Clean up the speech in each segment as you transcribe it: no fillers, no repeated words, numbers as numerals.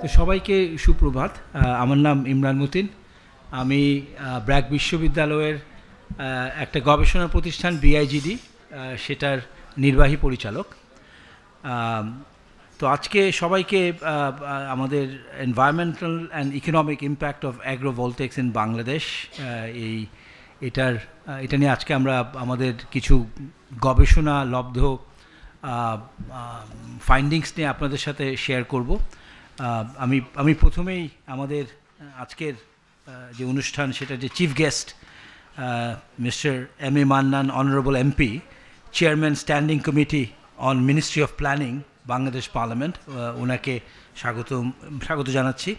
তো সবাইকে সুপ্রভাত। আমার নাম ইমরান মতিন। আমি ব্র্যাক বিশ্ববিদ্যালয়ের একটা গবেষণা প্রতিষ্ঠান BIGD সেটার নির্বাহী পরিচালক। তো আজকে সবাইকে আমাদের environmental and economic impact of agrovoltaics in Bangladesh এটা নিয়ে আজকে আমরা আমাদের কিছু গবেষণা লব্ধ ফাইন্ডিংস নিয়ে আপনাদের সাথে শেয়ার করব। আমি প্রথমেই আমাদের আজকের যে অনুষ্ঠান সেটা যে chief guest mister M.A. Mannan, honourable MP, chairman standing committee on ministry of planning, Bangladesh parliament, ওনাকে স্বাগত জানাচ্ছি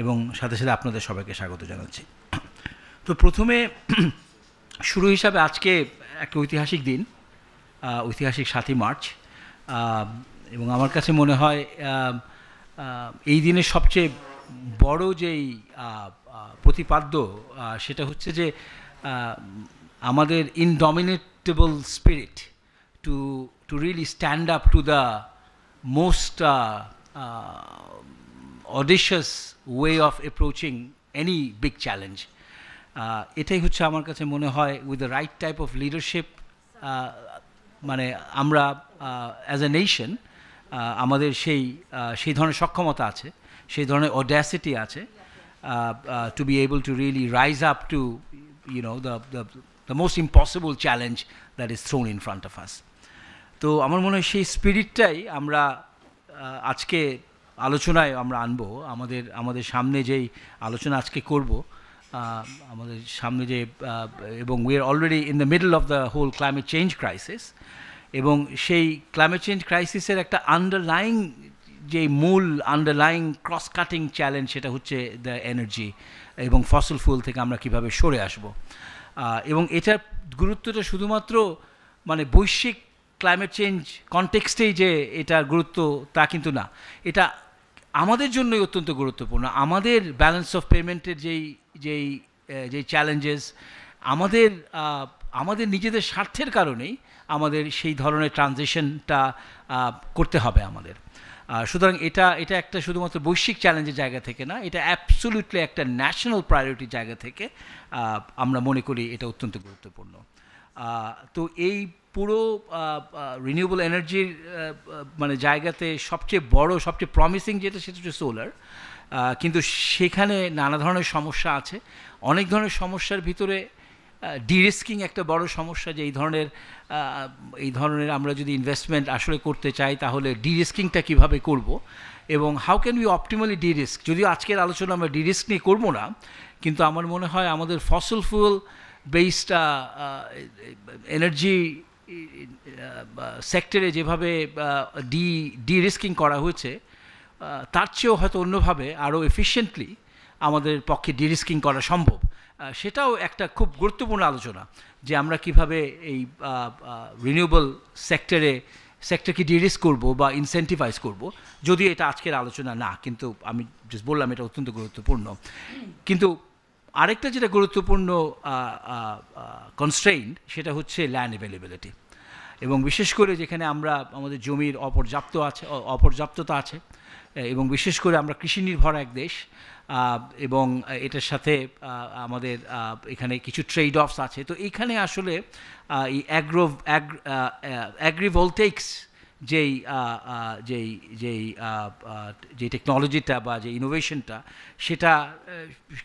এবং সাথে সাথে আপনাদের সবাইকে স্বাগত জানাচ্ছি। তো প্রথমে শুরু হিসাবে আজকে একটা ঐতিহাসিক দিন, ঐতিহাসিক 7ই মার্চ, এবং আমার কাছে মনে হয় এই দিনের সবচেয়ে বড় যেই প্রতিপাদ্য সেটা হচ্ছে যে আমাদের ইনডমিনেটেবল spirit to really stand up to the most audacious way of approaching any big challenge. এটাই হচ্ছে আমার কাছে মনে হয় with the right type of leadership, মানে আমরা as a nation আমাদের সেই ধরনের সক্ষমতা আছে, সেই ধরনের অড্যাসিটি আছে to be able to really rise up to the most impossible challenge that is thrown in front of us. তো আমার মনে হয় সেই স্পিরিটটাই আমরা আজকে আলোচনায় আমরা আনবো। আমাদের সামনে যেই আলোচনা আজকে করব, আমাদের সামনে যে, এবং we are already in the middle of the whole climate change crisis, এবং সেই ক্লাইমেট চেঞ্জ ক্রাইসিসের একটা আন্ডারলাইং যে মূল আন্ডারলাইং ক্রস কাটিং চ্যালেঞ্জ সেটা হচ্ছে দ্য এনার্জি এবং ফসল ফুয়েল থেকে আমরা কীভাবে সরে আসব। এবং এটার গুরুত্বটা শুধুমাত্র মানে বৈশ্বিক ক্লাইমেট চেঞ্জ কনটেক্সটেই যে এটার গুরুত্ব তা কিন্তু না, এটা আমাদের জন্যই অত্যন্ত গুরুত্বপূর্ণ। আমাদের ব্যালেন্স অফ পেমেন্টের যেই চ্যালেঞ্জেস, আমাদের নিজেদের স্বার্থের কারণেই আমাদের সেই ধরনের ট্রানজিশনটা করতে হবে আমাদের। সুতরাং এটা একটা শুধুমাত্র বৈশ্বিক চ্যালেঞ্জের জায়গা থেকে না, এটা অ্যাবসলিউটলি একটা ন্যাশনাল প্রায়োরিটির জায়গা থেকে আমরা মনে করি এটা অত্যন্ত গুরুত্বপূর্ণ। তো এই পুরো রিনিউয়েবল এনার্জির মানে জায়গাতে সবচেয়ে বড়, সবচেয়ে প্রমিসিং যেটা সেটা হচ্ছে সোলার, কিন্তু সেখানে নানা ধরনের সমস্যা আছে। অনেক ধরনের সমস্যার ভিতরে ডিরিস্কিং একটা বড় সমস্যা, যে এই ধরনের আমরা যদি ইনভেস্টমেন্ট আসলে করতে চাই তাহলে ডিরিস্কিংটা কীভাবে করব এবং হাউ ক্যান উই অপটিমালি ডিরিস্ক। যদিও আজকের আলোচনা আমরা ডিরিস্ক নিয়ে করবো না, কিন্তু আমার মনে হয় আমাদের ফসল ফুয়েল বেসড এনার্জি সেক্টরে যেভাবে ডিরিস্কিং করা হয়েছে তার চেয়েও হয়তো অন্যভাবে আরও এফিশিয়েন্টলি আমাদের পক্ষে ডিরিস্কিং করা সম্ভব। সেটাও একটা খুব গুরুত্বপূর্ণ আলোচনা, যে আমরা কিভাবে এই রিনিউয়েবল সেক্টরকে ডিরিস্ক করব বা ইনসেন্টিভাইজ করব। যদিও এটা আজকের আলোচনা না, কিন্তু আমি জাস্ট বললাম এটা অত্যন্ত গুরুত্বপূর্ণ। কিন্তু আরেকটা যেটা গুরুত্বপূর্ণ কনস্ট্রেইন সেটা হচ্ছে ল্যান্ড অ্যাভেলেবিলিটি, এবং বিশেষ করে যেখানে আমাদের জমির অপর্যাপ্ততা আছে, এবং বিশেষ করে আমরা কৃষি নির্ভর এক দেশ, এবং এটার সাথে আমাদের এখানে কিছু ট্রেড অফস আছে। তো এইখানে আসলে এই অ্যাগ্রিভোল্টেক্স যেই টেকনোলজিটা বা যে ইনোভেশনটা সেটা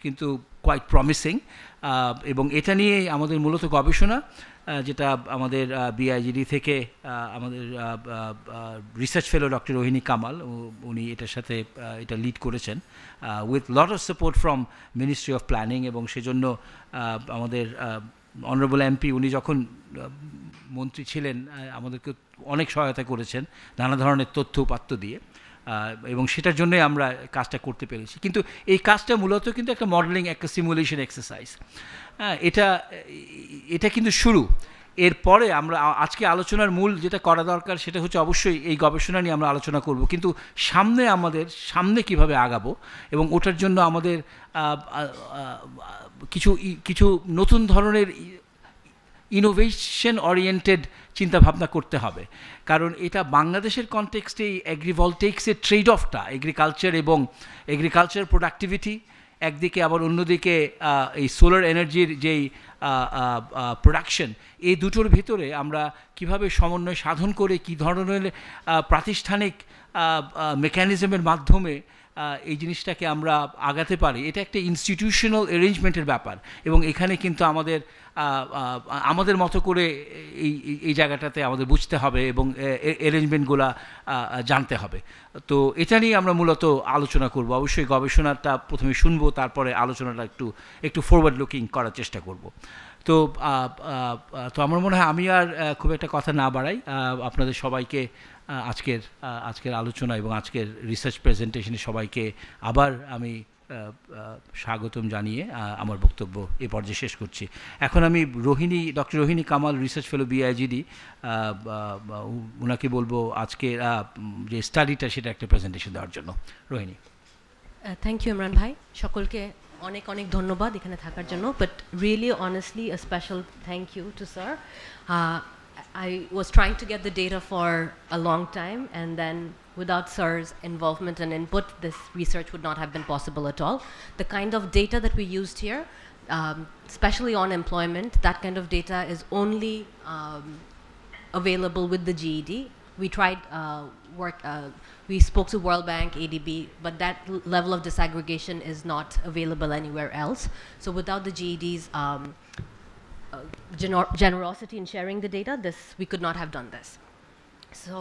কিন্তু কোয়াইট প্রমিসিং, এবং এটা নিয়ে আমাদের মূলত গবেষণা, যেটা আমাদের BIGD থেকে আমাদের research fellow doctor Rohini Kamal, উনি এটার সাথে এটা লিড করেছেন with lot of support from ministry of planning, এবং সেজন্য আমাদের অনারেবল MP উনি যখন মন্ত্রী ছিলেন আমাদেরকে অনেক সহায়তা করেছেন নানা ধরনের তথ্য উপাত্ত দিয়ে, এবং সেটার জন্যই আমরা কাজটা করতে পেরেছি। কিন্তু এই কাজটা মূলত কিন্তু একটা মডেলিং, একটা সিমুলেশন এক্সারসাইজ। এটা কিন্তু শুরু। এরপরে আমরা আজকে আলোচনার মূল যেটা করা দরকার সেটা হচ্ছে অবশ্যই এই গবেষণা নিয়ে আমরা আলোচনা করব, কিন্তু সামনে কিভাবে আগাবো, এবং ওটার জন্য আমাদের কিছু নতুন ধরনের ইনোভেশন ওরিয়েন্টেড চিন্তাভাবনা করতে হবে, কারণ এটা বাংলাদেশের কনটেক্সটে এই অ্যাগ্রিভলটেক্সের ট্রেড অফটা এগ্রিকালচার এবং এগ্রিকালচার প্রোডাক্টিভিটি একদিকে, আবার অন্যদিকে এই সোলার এনার্জির যেই প্রোডাকশন, এই দুটোর ভিতরে আমরা কিভাবে সমন্বয় সাধন করে কী ধরনের প্রাতিষ্ঠানিক মেকানিজমের মাধ্যমে এই জিনিসটাকে আমরা আগাতে পারি, এটা একটা ইনস্টিটিউশনাল অ্যারেঞ্জমেন্টের ব্যাপার। এবং এখানে কিন্তু আমাদের মতো করে এই জায়গাটাতে আমাদের বুঝতে হবে এবং অ্যারেঞ্জমেন্টগুলো জানতে হবে। তো এটা নিয়ে আমরা মূলত আলোচনা করব। অবশ্যই গবেষণাটা প্রথমে শুনবো, তারপরে আলোচনাটা একটু ফরওয়ার্ড লুকিং করার চেষ্টা করব। তো আমার মনে হয় আমি আর খুব একটা কথা না বাড়াই, আপনাদের সবাইকে আজকের আলোচনা এবং আজকের রিসার্চ প্রেজেন্টেশনে সবাইকে আবার আমি স্বাগতম জানিয়ে আমার বক্তব্য এ পর্যায়ে শেষ করছি। এখন আমি doctor Rohini Kamal, research fellow BIGD, ওনাকে বলবো আজকের যে স্টাডিটা সেটা একটা প্রেজেন্টেশন দেওয়ার জন্য। রোহিণী। থ্যাংক ইউ ইমরান ভাই, সকলকে অনেক অনেক ধন্যবাদ এখানে থাকার জন্য। But really honestly a special thank you to sir. I was trying to get the data for a long time, and then without sir's involvement and input, this research would not have been possible at all. The kind of data that we used here, especially on employment, that kind of data is only available with the GED. We tried we spoke to World Bank, ADB, but that level of disaggregation is not available anywhere else. So without the GED's generosity in sharing the data, we could not have done this. So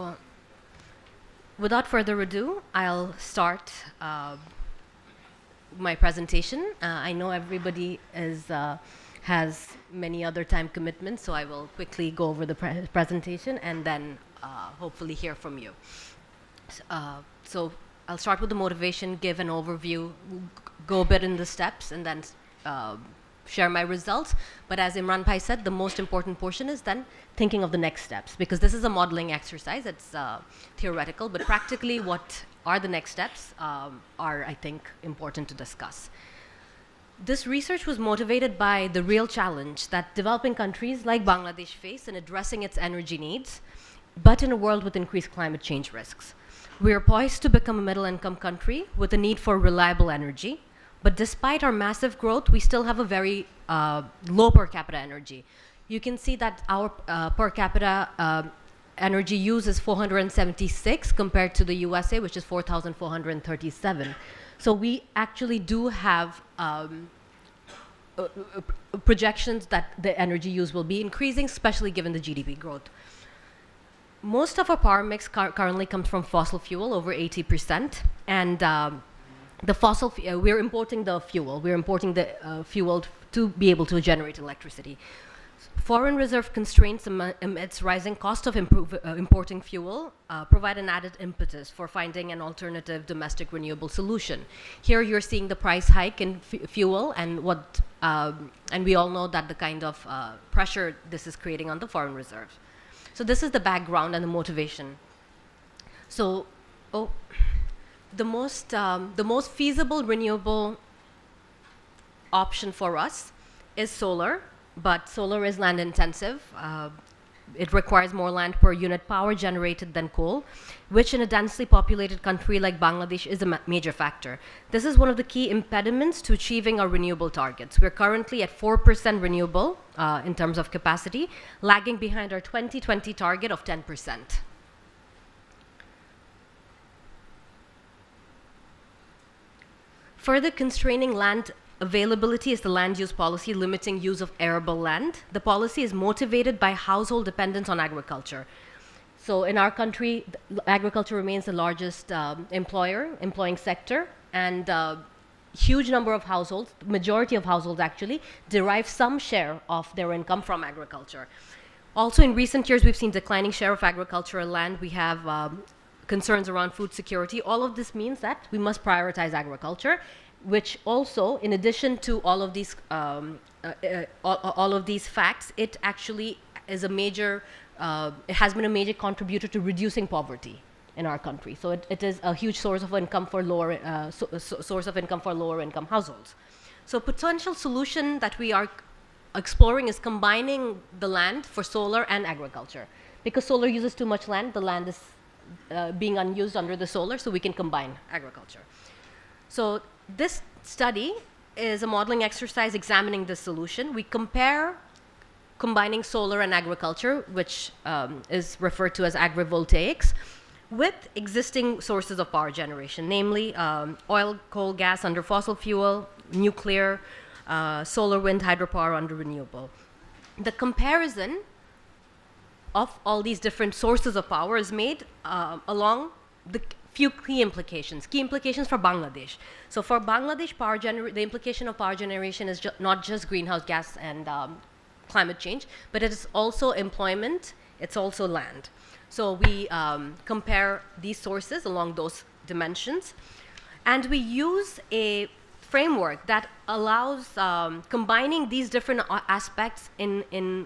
without further ado, I'll start my presentation. I know everybody has many other time commitments, so I will quickly go over the presentation and then hopefully hear from you. So I'll start with the motivation, give an overview, go a bit in the steps, and then share my results. But as Imran Bhai said, the most important portion is then thinking of the next steps, because this is a modeling exercise. It's theoretical, but practically what are the next steps are, I think, important to discuss. This research was motivated by the real challenge that developing countries like Bangladesh face in addressing its energy needs, but in a world with increased climate change risks. We are poised to become a middle-income country with a need for reliable energy. But despite our massive growth, we still have a very low per capita energy. You can see that our per capita energy use is 476 compared to the USA, which is 4,437. So we actually do have projections that the energy use will be increasing, especially given the GDP growth. Most of our power mix currently comes from fossil fuel, over 80%, and we're importing the fuel. We're importing the fuel to be able to generate electricity. Foreign reserve constraints amidst rising cost of importing fuel provide an added impetus for finding an alternative domestic renewable solution. Here you're seeing the price hike in fuel and we all know that the kind of pressure this is creating on the foreign reserves. So this is the background and the motivation. So, the most feasible renewable option for us is solar, but solar is land intensive. It requires more land per unit power generated than coal, which in a densely populated country like Bangladesh is a major factor. This is one of the key impediments to achieving our renewable targets. We're currently at 4% renewable in terms of capacity, lagging behind our 2020 target of 10%. Further constraining land availability is the land use policy limiting use of arable land. The policy is motivated by household dependence on agriculture. So in our country, agriculture remains the largest employing sector, and huge number of households, majority of households actually, derive some share of their income from agriculture. Also in recent years, we've seen declining share of agricultural land. We have concerns around food security. All of this means that we must prioritize agriculture, which also, in addition to all of these facts, it actually is it has been a major contributor to reducing poverty in our country. So it is a huge source of income for lower income households. So potential solution that we are exploring is combining the land for solar and agriculture. Because solar uses too much land, the land is being unused under the solar, so we can combine agriculture. So this study is a modeling exercise examining this solution. We compare combining solar and agriculture, which is referred to as agrivoltaics, with existing sources of power generation, namely oil, coal, gas under fossil fuel, nuclear, solar, wind, hydropower under renewable. The comparison of all these different sources of power is made along the few key implications for Bangladesh. So for Bangladesh, the implication of power generation is not just greenhouse gas and climate change, but it is also employment, it's also land. So we compare these sources along those dimensions, and we use a framework that allows combining these different aspects in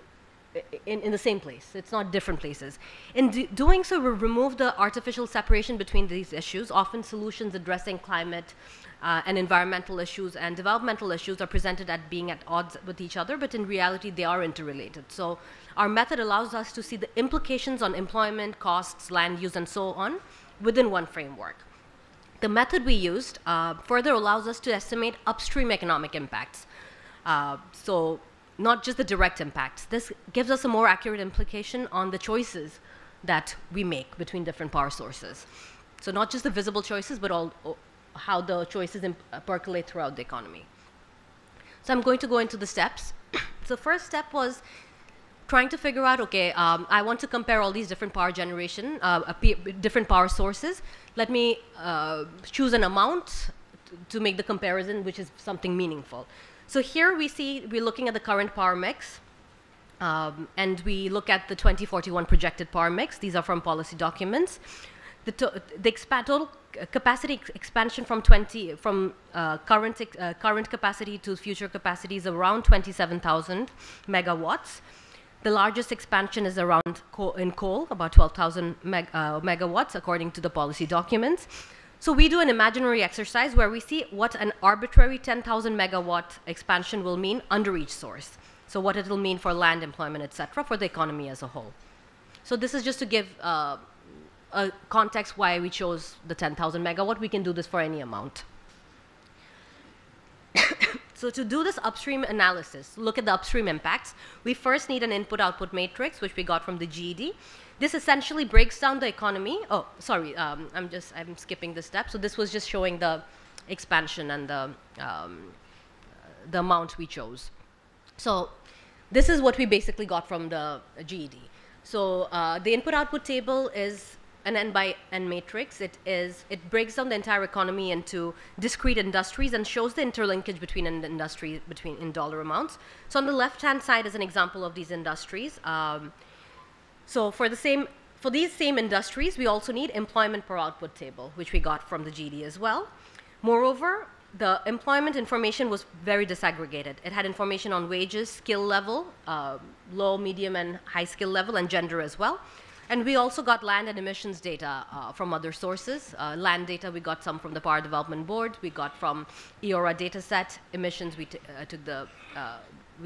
the same place. It's not different places. In doing so, we remove the artificial separation between these issues. Often solutions addressing climate and environmental issues and developmental issues are presented at being at odds with each other, but in reality, they are interrelated. So our method allows us to see the implications on employment, costs, land use, and so on within one framework. The method we used further allows us to estimate upstream economic impacts. So not just the direct impacts. This gives us a more accurate implication on the choices that we make between different power sources. So not just the visible choices, but how the choices percolate throughout the economy. So I'm going to go into the steps. So first step was trying to figure out, okay, I want to compare all these different power generation, different power sources. Let me choose an amount to make the comparison, which is something meaningful. So here we're looking at the current power mix, and we look at the 2041 projected power mix. These are from policy documents. The total capacity expansion from current capacity to future capacity is around 27,000 megawatts. The largest expansion is around in coal, about 12,000 megawatts, according to the policy documents. So we do an imaginary exercise where we see what an arbitrary 10,000 megawatt expansion will mean under each source. So what it will mean for land, employment, et cetera, for the economy as a whole. So this is just to give a context why we chose the 10,000 megawatt. We can do this for any amount. So to do this upstream analysis, look at the upstream impacts, we first need an input-output matrix, which we got from the GED. This essentially breaks down the economy. Oh, sorry, I'm skipping this step. So this was just showing the expansion and the amount we chose. So this is what we basically got from the GED. So the input-output table is an N by N matrix. It breaks down the entire economy into discrete industries and shows the interlinkage between an industry in dollar amounts. So on the left-hand side is an example of these industries. So for these same industries, we also need employment per output table, which we got from the GD as well. Moreover, the employment information was very disaggregated. It had information on wages, skill level, low, medium, and high skill level, and gender as well. And we also got land and emissions data from other sources. Land data, we got some from the Power Development Board. We got from EORA data set. Emissions, we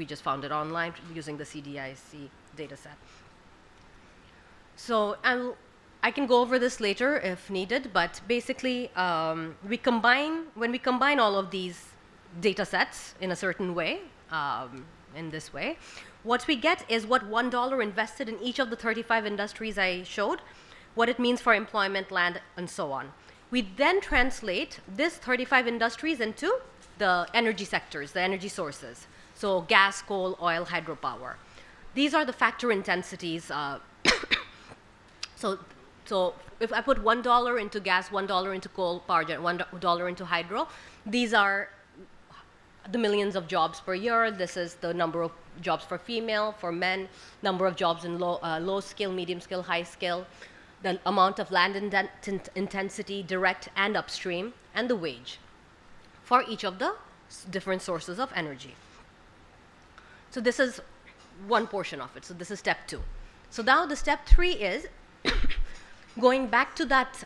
just found it online using the CDIC data set. So I can go over this later if needed, but basically when we combine all of these data sets in a certain way, in this way, what we get is what $1 invested in each of the 35 industries I showed, what it means for employment, land, and so on. We then translate this 35 industries into the energy sectors, the energy sources. So gas, coal, oil, hydropower. These are the factor intensities. So if I put $1 into gas, $1 into coal, power gen, $1 into hydro, these are the millions of jobs per year. This is the number of jobs for female, for men, number of jobs in low skill, medium skill, high skill, the amount of land intensity, direct and upstream, and the wage for each of the different sources of energy. So this is one portion of it. So this is step 2. So now the step 3 is going back to that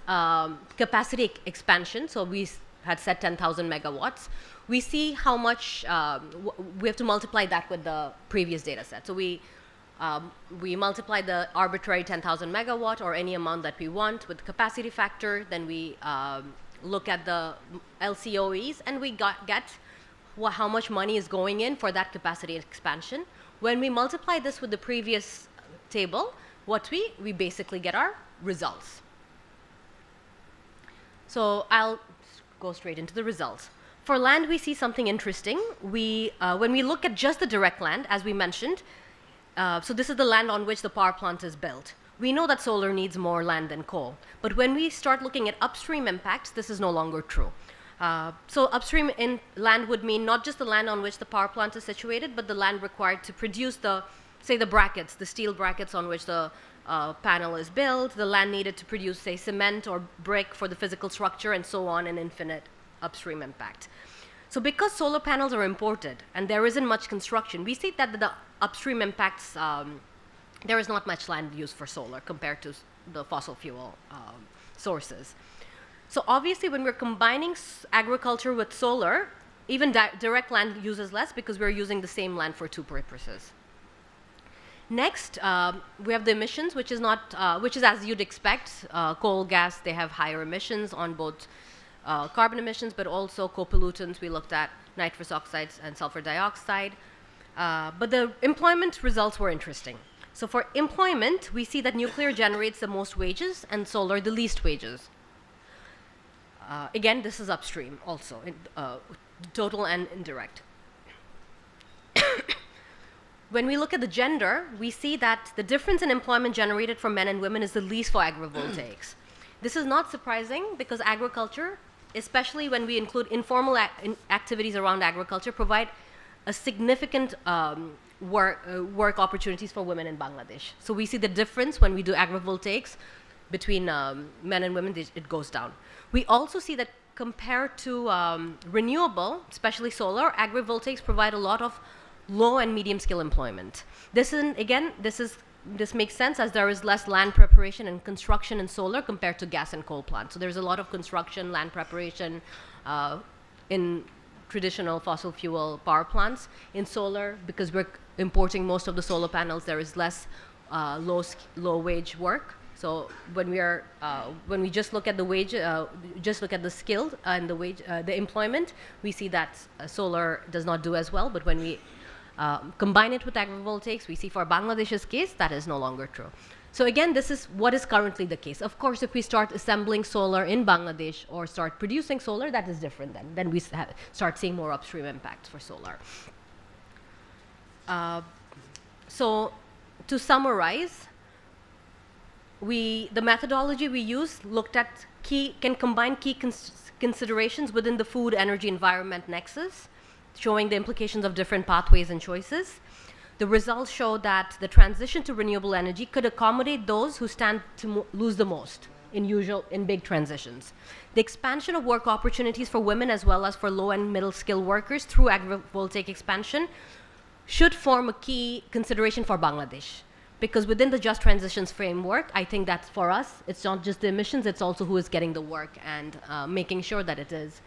capacity expansion. So we had set 10,000 megawatts. We see how much, we have to multiply that with the previous data set. So we multiply the arbitrary 10,000 megawatt or any amount that we want with capacity factor. Then we look at the LCOEs, and we get how much money is going in for that capacity expansion. When we multiply this with the previous table, what we basically get our results. So I'll go straight into the results. For land, we see something interesting. When we look at just the direct land, as we mentioned, so this is the land on which the power plant is built. We know that solar needs more land than coal. But when we start looking at upstream impacts, this is no longer true. So upstream in land would mean not just the land on which the power plant is situated, but the land required to produce say the brackets, the steel brackets on which the panel is built, the land needed to produce, say, cement or brick for the physical structure, and so on, an infinite upstream impact. So because solar panels are imported and there isn't much construction, we see that the upstream impacts, there is not much land used for solar compared to the fossil fuel sources. So obviously, when we're combining agriculture with solar, even direct land uses less because we're using the same land for two purposes. Next, we have the emissions, which is as you'd expect. Coal, gas, they have higher emissions on both carbon emissions, but also co-pollutants. We looked at nitrous oxides and sulfur dioxide. But the employment results were interesting. So for employment, we see that nuclear generates the most wages and solar the least wages. Again, this is upstream also, total and indirect. When we look at the gender, we see that the difference in employment generated for men and women is the least for agrivoltaics. This is not surprising because agriculture, especially when we include informal activities around agriculture, provide a significant work opportunities for women in Bangladesh. So we see the difference when we do agrivoltaics between men and women, it goes down. We also see that compared to renewable, especially solar, agrivoltaics provide a lot of low and medium skill employment. This makes sense as there is less land preparation and construction in solar compared to gas and coal plants. So there's a lot of construction, land preparation in traditional fossil fuel power plants. In solar, because we're importing most of the solar panels, there is less low wage work. So when we just look at the wage, just look at the skill and the wage, the employment, we see that solar does not do as well. But when we combine it with agrivoltaics, we see for Bangladesh's case that is no longer true. So again, this is what is currently the case. Of course, if we start assembling solar in Bangladesh or start producing solar, that is different then. Then we start seeing more upstream impacts for solar. So to summarize, the methodology we used looked at can combine key considerations within the food, energy, environment nexus, showing the implications of different pathways and choices. The results show that the transition to renewable energy could accommodate those who stand to lose the most in big transitions. The expansion of work opportunities for women as well as for low and middle skilled workers through agrivoltaic expansion should form a key consideration for Bangladesh. Because within the Just Transitions framework, I think that for us, it's not just the emissions, it's also who is getting the work and making sure that it is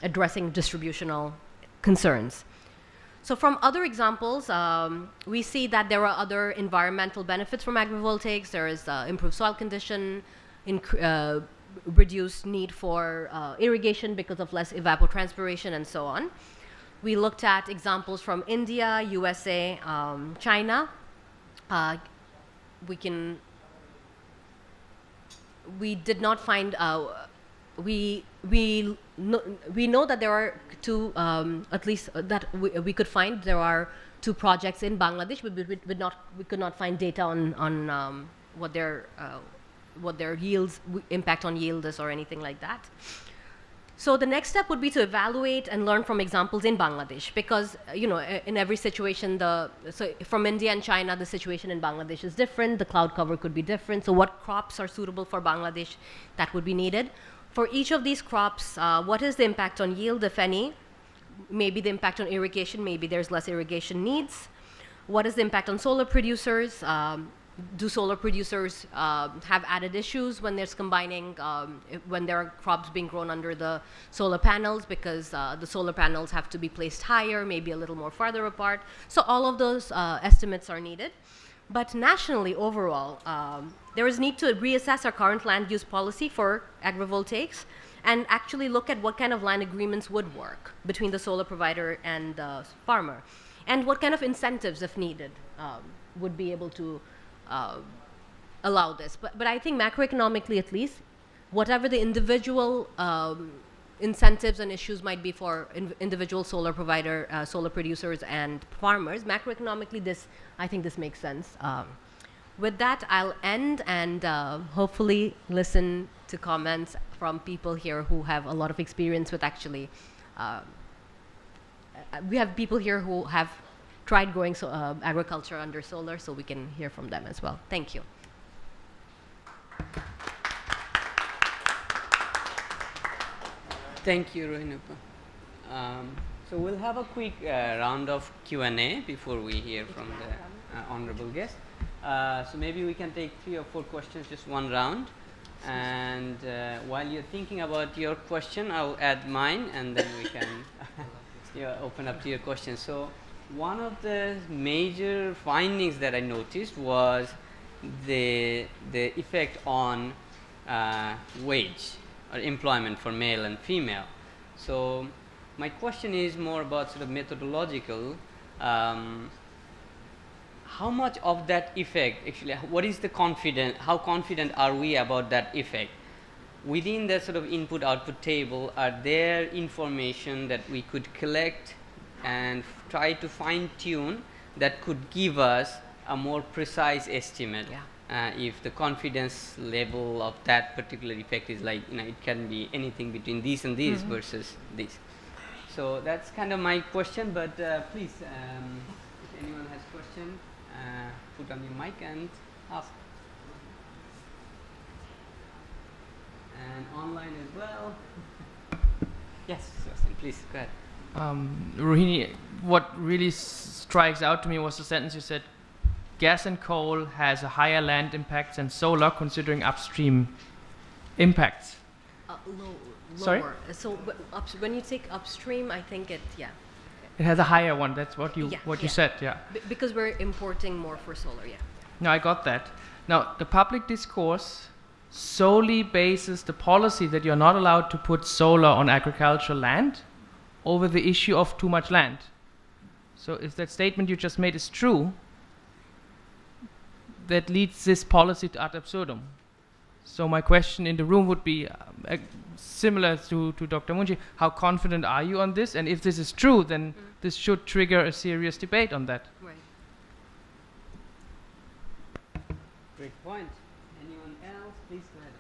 addressing distributional concerns. So from other examples, we see that there are other environmental benefits from agrivoltaics. There is improved soil condition, reduced need for irrigation because of less evapotranspiration, and so on. We looked at examples from India, USA, China. We did not find, we know that there are two, at least that we could find, there are two projects in Bangladesh, but we could not find data on what their yields, impact on yield is or anything like that. So the next step would be to evaluate and learn from examples in Bangladesh, because in every situation, so from India and China, the situation in Bangladesh is different. The cloud cover could be different. So what crops are suitable for Bangladesh, that would be needed. For each of these crops, what is the impact on yield, if any? Maybe the impact on irrigation. Maybe there's less irrigation needs. What is the impact on solar producers? do solar producers have added issues when there's combining, when there are crops being grown under the solar panels, because the solar panels have to be placed higher, maybe a little more farther apart. So all of those estimates are needed. But nationally, overall, there is need to reassess our current land use policy for agrivoltaics and actually look at what kind of land agreements would work between the solar provider and the farmer, and what kind of incentives, if needed, would be able to allow this. But I think macroeconomically, at least, whatever the individual incentives and issues might be for individual solar provider, solar producers and farmers, macroeconomically, I think this makes sense. With that, I'll end and hopefully listen to comments from people here who have a lot of experience with actually, we have people here who have tried growing agriculture under solar, so we can hear from them as well. Thank you. Thank you, Rohinupa. So we'll have a quick round of Q&A before we hear from the honorable guest. So maybe we can take 3 or 4 questions, just one round. And while you're thinking about your question, I'll add mine, and then we can open up to your question. So one of the major findings that I noticed was the effect on wage or employment for male and female. So my question is more about sort of methodological. How much of that effect, actually, what is the how confident are we about that effect? Within the sort of input-output table, are there information that we could collect and try to fine-tune that could give us a more precise estimate? Yeah. If the confidence level of that particular effect is like, it can be anything between this and this versus this. So that's kind of my question, but please, if anyone has a question, put on your mic and ask. And online as well. Yes, Sebastian, please, go ahead. Rohini, what really strikes out to me was the sentence you said, gas and coal has a higher land impact than solar, considering upstream impacts. Lower. Sorry? So when you take upstream, I think it has a higher one. That's what you you said. Yeah. Because we're importing more for solar. Yeah. No, I got that. Now the public discourse solely bases the policy that you're not allowed to put solar on agricultural land over the issue of too much land. So if that statement you just made is true, that leads this policy to ad absurdum. So my question in the room would be similar to Dr. Munshi. How confident are you on this? And if this is true, then this should trigger a serious debate on that. Right. Great point. Anyone else? Please go ahead.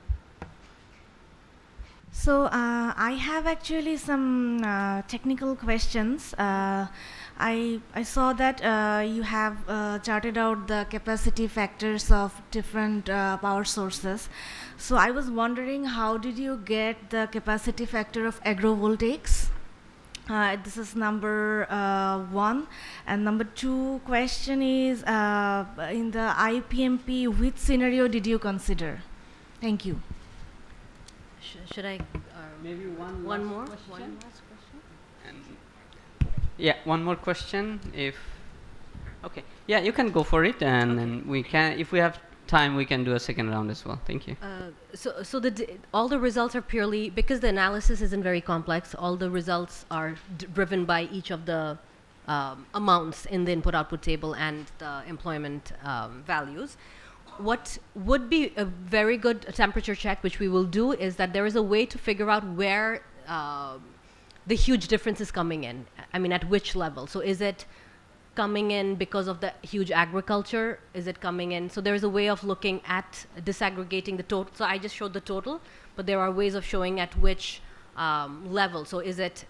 So I have actually some technical questions. I saw that you have charted out the capacity factors of different power sources. So I was wondering, how did you get the capacity factor of agrivoltaics? This is number 1. And number 2 question is, in the IPMP, which scenario did you consider? Thank you. Should I? Maybe one more? Question? One last question? And yeah, one more question. Okay, yeah, you can go for it, and then we can, if we have time, we can do a second round as well. Thank you. So all the results are purely, because the analysis isn't very complex, all the results are driven by each of the amounts in the input-output table and the employment values. What would be a very good temperature check, which we will do, is that there is a way to figure out where the huge difference is coming in. I mean, at which level? So is it coming in because of the huge agriculture? Is it coming in? So there is a way of looking at disaggregating the total. So I just showed the total, but there are ways of showing at which level. So is it,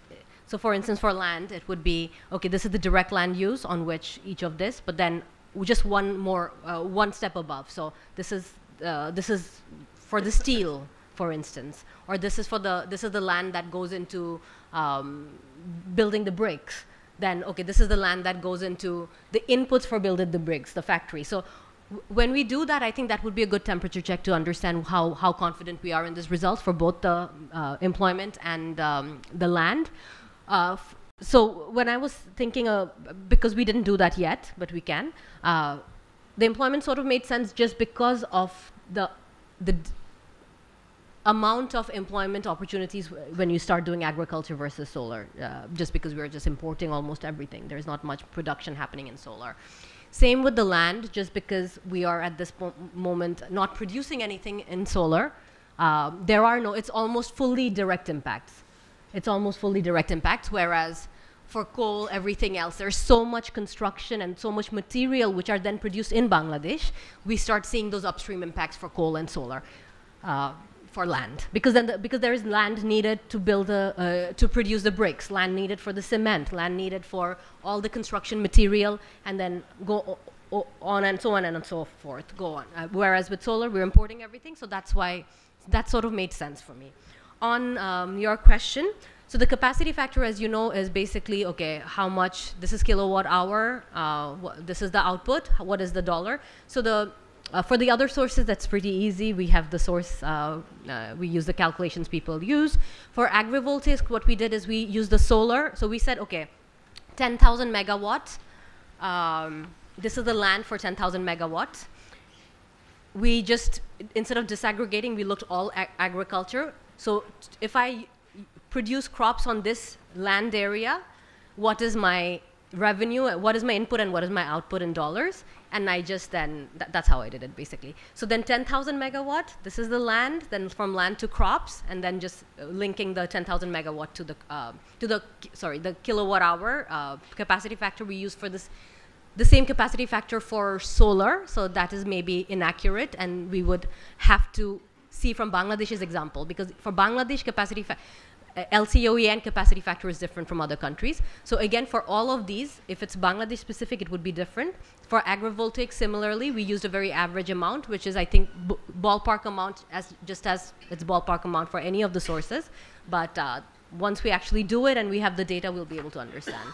so for instance, for land, it would be, okay, this is the direct land use on which each of this, but then just one step above. So this is for the steel, for instance, or this is the land that goes into building the bricks. Then okay, this is the land that goes into the inputs for building the bricks, the factory. So when we do that, I think that would be a good temperature check to understand how confident we are in this result for both the employment and the land. So when I was thinking, because we didn't do that yet, but we can, the employment sort of made sense just because of the amount of employment opportunities when you start doing agriculture versus solar, just because we're just importing almost everything. There's not much production happening in solar. Same with the land, just because we are at this moment not producing anything in solar. It's almost fully direct impacts. It's almost fully direct impacts, whereas for coal, everything else, there's so much construction and so much material which are then produced in Bangladesh. We start seeing those upstream impacts for coal and solar. For land, because there is land needed to build to produce the bricks, land needed for the cement, land needed for all the construction material, and then go on and so forth. Go on. Whereas with solar, we're importing everything, so that's why that sort of made sense for me. On your question, so the capacity factor, as you know, is basically okay. How much? This is kilowatt hour. This is the output. What is the dollar? So for the other sources, that's pretty easy. We have the source, we use the calculations people use. For agrivoltaics, what we did is we used the solar. So we said, okay, 10,000 megawatts. This is the land for 10,000 megawatts. We just, instead of disaggregating, we looked all agriculture. So if I produce crops on this land area, what is my revenue, what is my input and what is my output in dollars? And I just then, that's how I did it basically. So then 10,000 megawatt, this is the land, then from land to crops, and then just linking the 10,000 megawatt to the kilowatt hour capacity factor we use for this, the same capacity factor for solar. So that is maybe inaccurate, and we would have to see from Bangladesh's example, because for Bangladesh capacity LCOE and capacity factor is different from other countries. So again, for all of these, if it's Bangladesh specific, it would be different. For agrivoltaics, similarly, we used a very average amount, which is, I think, ballpark amount, just as it's ballpark amount for any of the sources. But once we actually do it and we have the data, we'll be able to understand.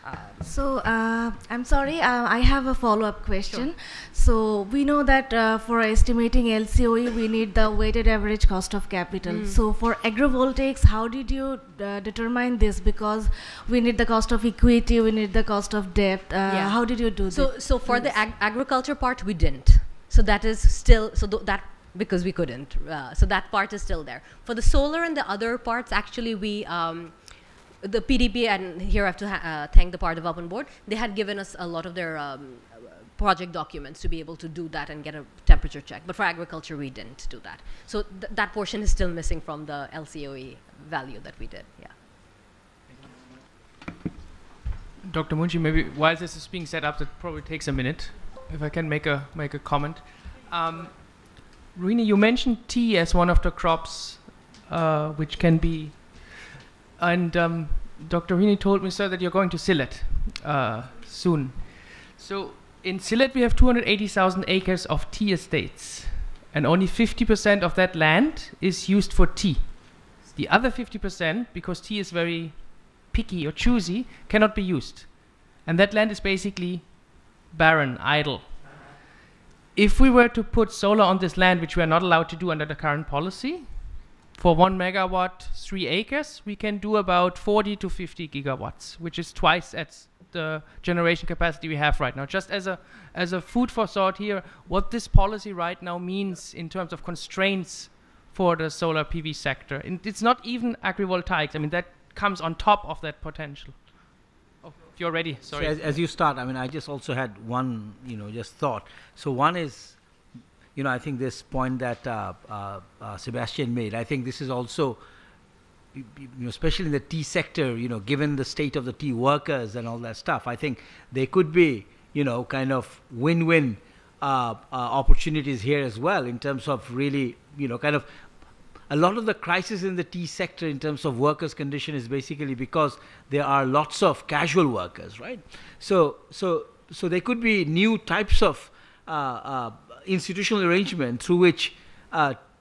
I'm sorry, I have a follow-up question. Sure. So we know that for estimating LCOE, we need the weighted average cost of capital. So for agrivoltaics, how did you determine this? Because we need the cost of equity, we need the cost of debt. Yeah. How did you do this? So for the agriculture part, we didn't. So that is still, because we couldn't. So that part is still there. For the solar and the other parts, actually, we, the PDP, and here I have to thank the Power Development Board, they had given us a lot of their project documents to be able to do that and get a temperature check. But for agriculture, we didn't do that. So that portion is still missing from the LCOE value that we did, yeah. Dr. Munshi, maybe while this is being set up, that probably takes a minute, if I can make a comment. Rohini, you mentioned tea as one of the crops which can be, and Dr. Rohini told me, sir, that you're going to Sylhet soon. So in Sylhet, we have 280,000 acres of tea estates, and only 50% of that land is used for tea. The other 50%, because tea is very picky or choosy, cannot be used. And that land is basically barren, idle. If we were to put solar on this land, which we are not allowed to do under the current policy, for 1 megawatt, 3 acres, we can do about 40 to 50 gigawatts, which is twice at the generation capacity we have right now. Just as a food for thought here, what this policy right now means in terms of constraints for the solar PV sector. And it's not even agrivoltaics. I mean, that comes on top of that potential. Oh, if you're ready, sorry. So as you start, I mean, I just also had one, just thought. So one is, I think this point that Sebastian made, I think this is also, especially in the tea sector, given the state of the tea workers and all that stuff, I think there could be, kind of win-win opportunities here as well, in terms of really, kind of a lot of the crisis in the tea sector in terms of workers' condition is basically because there are lots of casual workers, right? So there could be new types of institutional arrangement through which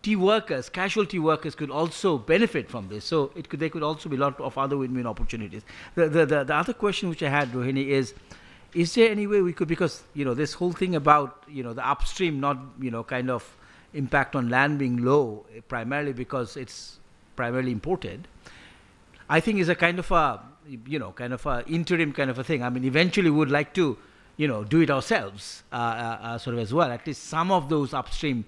tea workers, casual tea workers, could also benefit from this. So there could also be a lot of other win-win opportunities. The other question which I had, Rohini, is is there any way we could, because this whole thing about the upstream not kind of impact on land being low, primarily because it's primarily imported, I think is a kind of a interim kind of a thing. I mean, eventually we would like to do it ourselves sort of as well. At least some of those upstream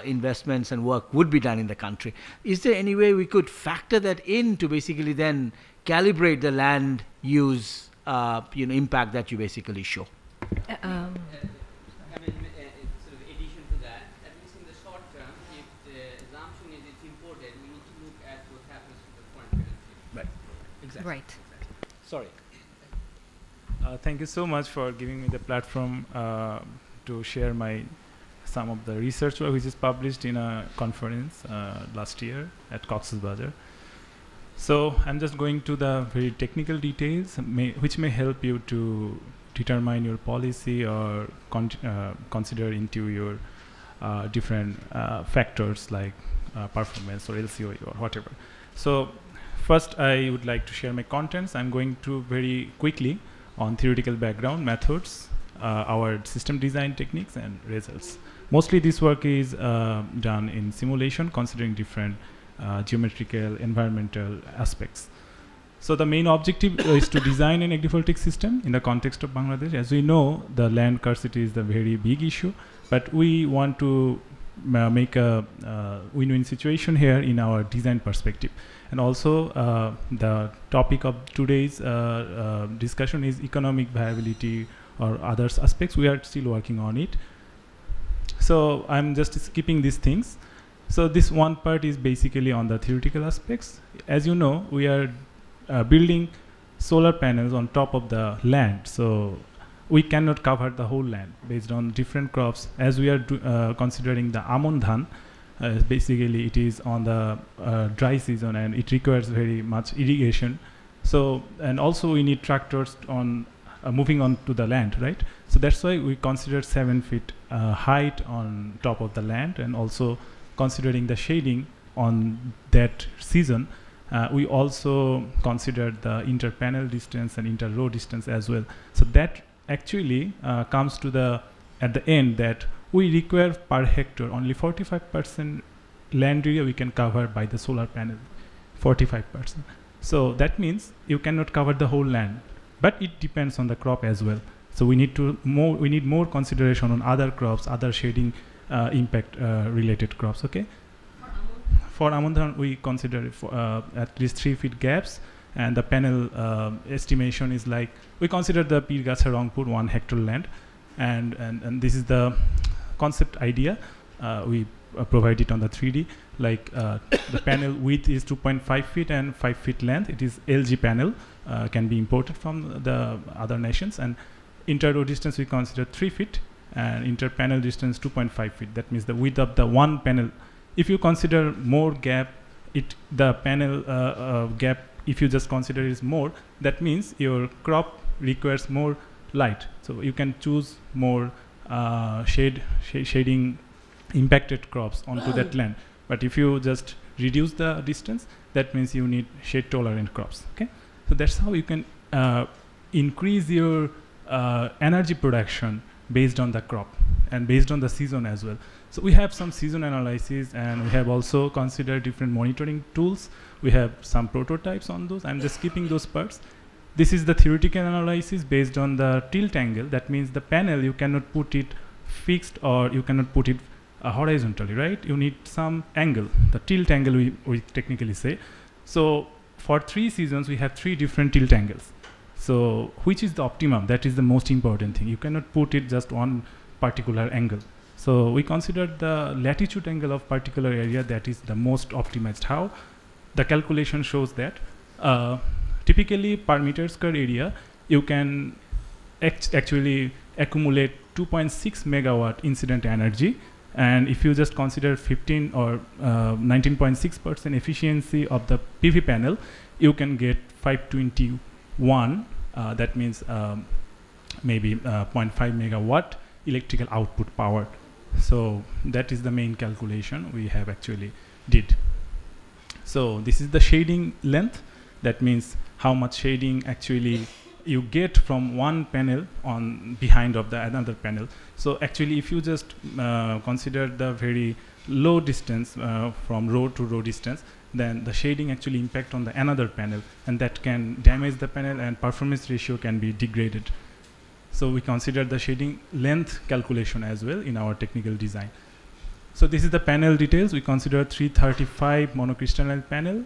investments and work would be done in the country. Is there any way we could factor that in to basically then calibrate the land use impact that you basically show? I mean, sort of addition to that, at least in the short term, if the assumption is it's imported, we need to look at what happens to the foreign currency. Right. Exactly. Right. Sorry. Thank you so much for giving me the platform to share some of the research work which is published in a conference last year at Cox's Bazar. So I'm just going to the very technical details which may help you to determine your policy or consider into your different factors like performance or LCOE or whatever. So first I would like to share my contents. I'm going to very quickly on theoretical background, methods, our system design techniques and results. Mostly this work is done in simulation considering different geometrical, environmental aspects. So the main objective is to design an agrivoltaic system in the context of Bangladesh. As we know, the land scarcity is the very big issue, but we want to make a win-win situation here in our design perspective. And also the topic of today's discussion is economic viability or other aspects. We are still working on it. So I'm just skipping these things. So this one part is basically on the theoretical aspects. As you know, we are building solar panels on top of the land. So we cannot cover the whole land based on different crops. As we are considering the almond dhan, basically it is on the dry season and it requires very much irrigation. So, and also we need tractors on moving on to the land, right? So that's why we consider 7 feet height on top of the land, and also considering the shading on that season. We also considered the inter-panel distance and inter-row distance as well. So that actually comes to the, at the end, that we require per hectare only 45% land area we can cover by the solar panel, 45%. So that means you cannot cover the whole land, but it depends on the crop as well. So we need more consideration on other crops, other shading impact related crops. Okay. For almond dhan, we consider at least 3 feet gaps, and the panel estimation is like, we consider the Pirgacha Rangpur 1 hectare land, and this is the concept idea. We provide it on the 3D, like the panel width is 2.5 feet and 5 feet length. It is LG panel, can be imported from the other nations, and inter-row distance we consider 3 feet and inter-panel distance 2.5 feet. That means the width of the one panel. If you consider more gap, the panel gap, if you just consider is more, that means your crop requires more light. So you can choose more shading impacted crops onto that land. But if you just reduce the distance, that means you need shade tolerant crops. Okay, so that's how you can increase your energy production based on the crop and based on the season as well. So we have some season analysis, and we have also considered different monitoring tools. We have some prototypes on those. I'm just skipping those parts. This is the theoretical analysis based on the tilt angle. That means the panel, you cannot put it fixed or you cannot put it horizontally, right? You need some angle, the tilt angle we technically say. So for 3 seasons, we have 3 different tilt angles. So which is the optimum? That is the most important thing. You cannot put it just one particular angle. So we consider the latitude angle of particular area that is the most optimized. How? The calculation shows that typically per meter square area, you can actually accumulate 2.6 megawatt incident energy. And if you just consider 15 or 19.6% efficiency of the PV panel, you can get 521. That means maybe 0.5 megawatt electrical output power. So that is the main calculation we have actually did. So this is the shading length. That means how much shading actually you get from one panel on behind of the another panel. So actually, if you just consider the very low distance from row to row distance, then the shading actually impact on the another panel, and that can damage the panel, and performance ratio can be degraded. So we consider the shading length calculation as well in our technical design. So this is the panel details. We consider 335 monocrystalline panel.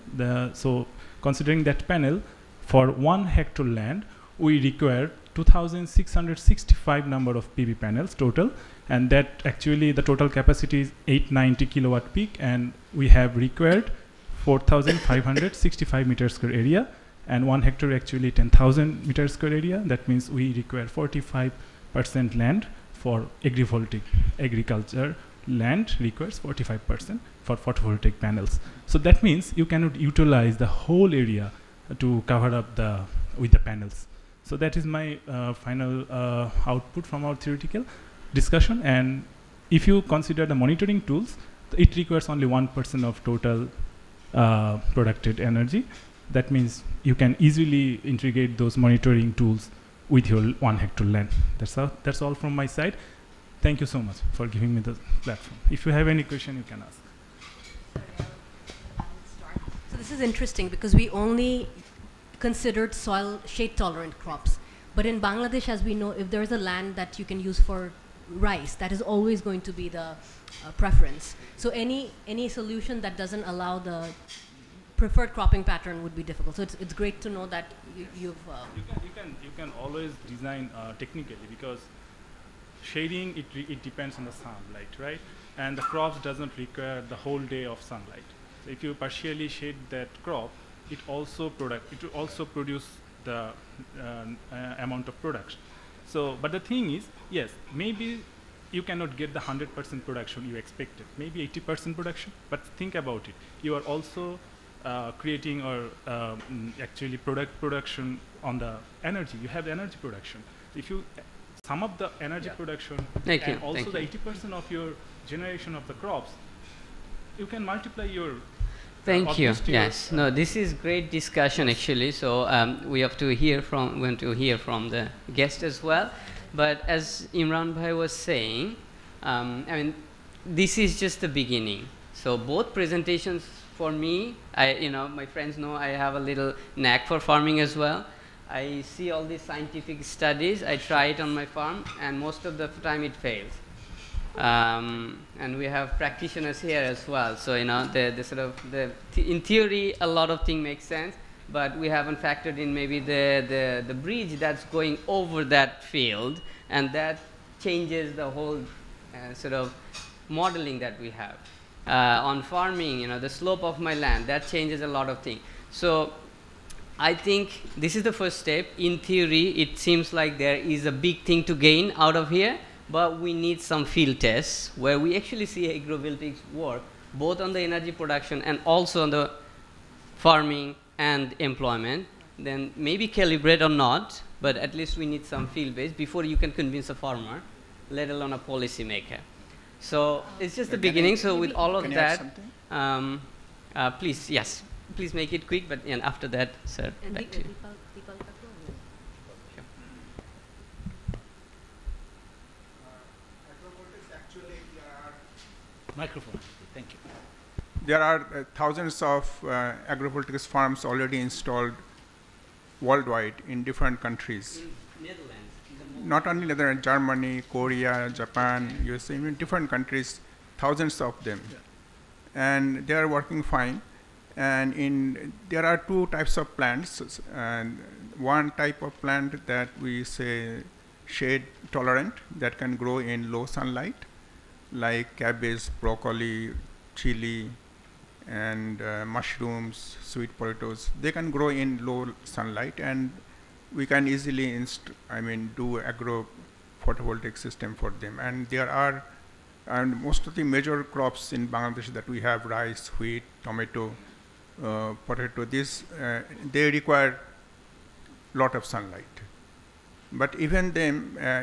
So considering that panel, for 1 hectare land, we require 2,665 number of PV panels total, and that actually the total capacity is 890 kilowatt peak, and we have required 4,565 meters square area, and 1 hectare actually 10,000 meters square area. That means we require 45% land for agrivoltaic. Agriculture land requires 45% for photovoltaic panels. So that means you cannot utilize the whole area to cover up with the panels. So that is my final output from our theoretical discussion. And if you consider the monitoring tools, it requires only 1% of total produced energy. That means you can easily integrate those monitoring tools with your 1 hectare land. That's all from my side. Thank you so much for giving me the platform. If you have any question, you can ask. So this is interesting because we only considered soil shade tolerant crops. But in Bangladesh, as we know, if there is a land that you can use for rice, that is always going to be the preference. So any solution that doesn't allow the preferred cropping pattern would be difficult. So it's great to know that you've... You can always design technically, because shading, it depends on the sunlight, right? And the crops doesn't require the whole day of sunlight. So if you partially shade that crop, it also produce the amount of production. So, but the thing is, yes, maybe you cannot get the 100% production you expected, maybe 80% production, but think about it. You are also creating or actually production on the energy. You have the energy production. If you sum up the energy production and also the 80% of your generation of the crops, you can multiply your... Thank you. Yes. No, this is great discussion actually. So we want to hear from the guest as well. But as Imran Bhai was saying, I mean, this is just the beginning. So both presentations for me, my friends know I have a little knack for farming as well. I see all these scientific studies. I try it on my farm, and most of the time it fails. And we have practitioners here as well. So in theory, a lot of things make sense, but we haven't factored in maybe the bridge that's going over that field, and that changes the whole sort of modeling that we have. On farming, the slope of my land, that changes a lot of things. So I think this is the first step. In theory, it seems like there is a big thing to gain out of here, but we need some field tests where we actually see agrivoltaics work, both on the energy production and also on the farming and employment. Then maybe calibrate or not, but at least we need some field base before you can convince a farmer, let alone a policy maker. So it's just the beginning. So with all of that, please, yes, please make it quick, but after that, sir, back to you. Microphone, thank you. There are thousands of agrivoltaics farms already installed worldwide in different countries. In Netherlands. Not only Netherlands, Germany, Korea, Japan, USA, even different countries, thousands of them. Yeah. And they are working fine. And there are two types of plants. And one type of plant that we say shade tolerant, that can grow in low sunlight, like cabbage, broccoli, chili, and mushrooms, sweet potatoes. They can grow in low sunlight, and we can easily do agro photovoltaic system for them. And there are, and most of the major crops in Bangladesh that we have, rice, wheat, tomato, potato, they require lot of sunlight. But even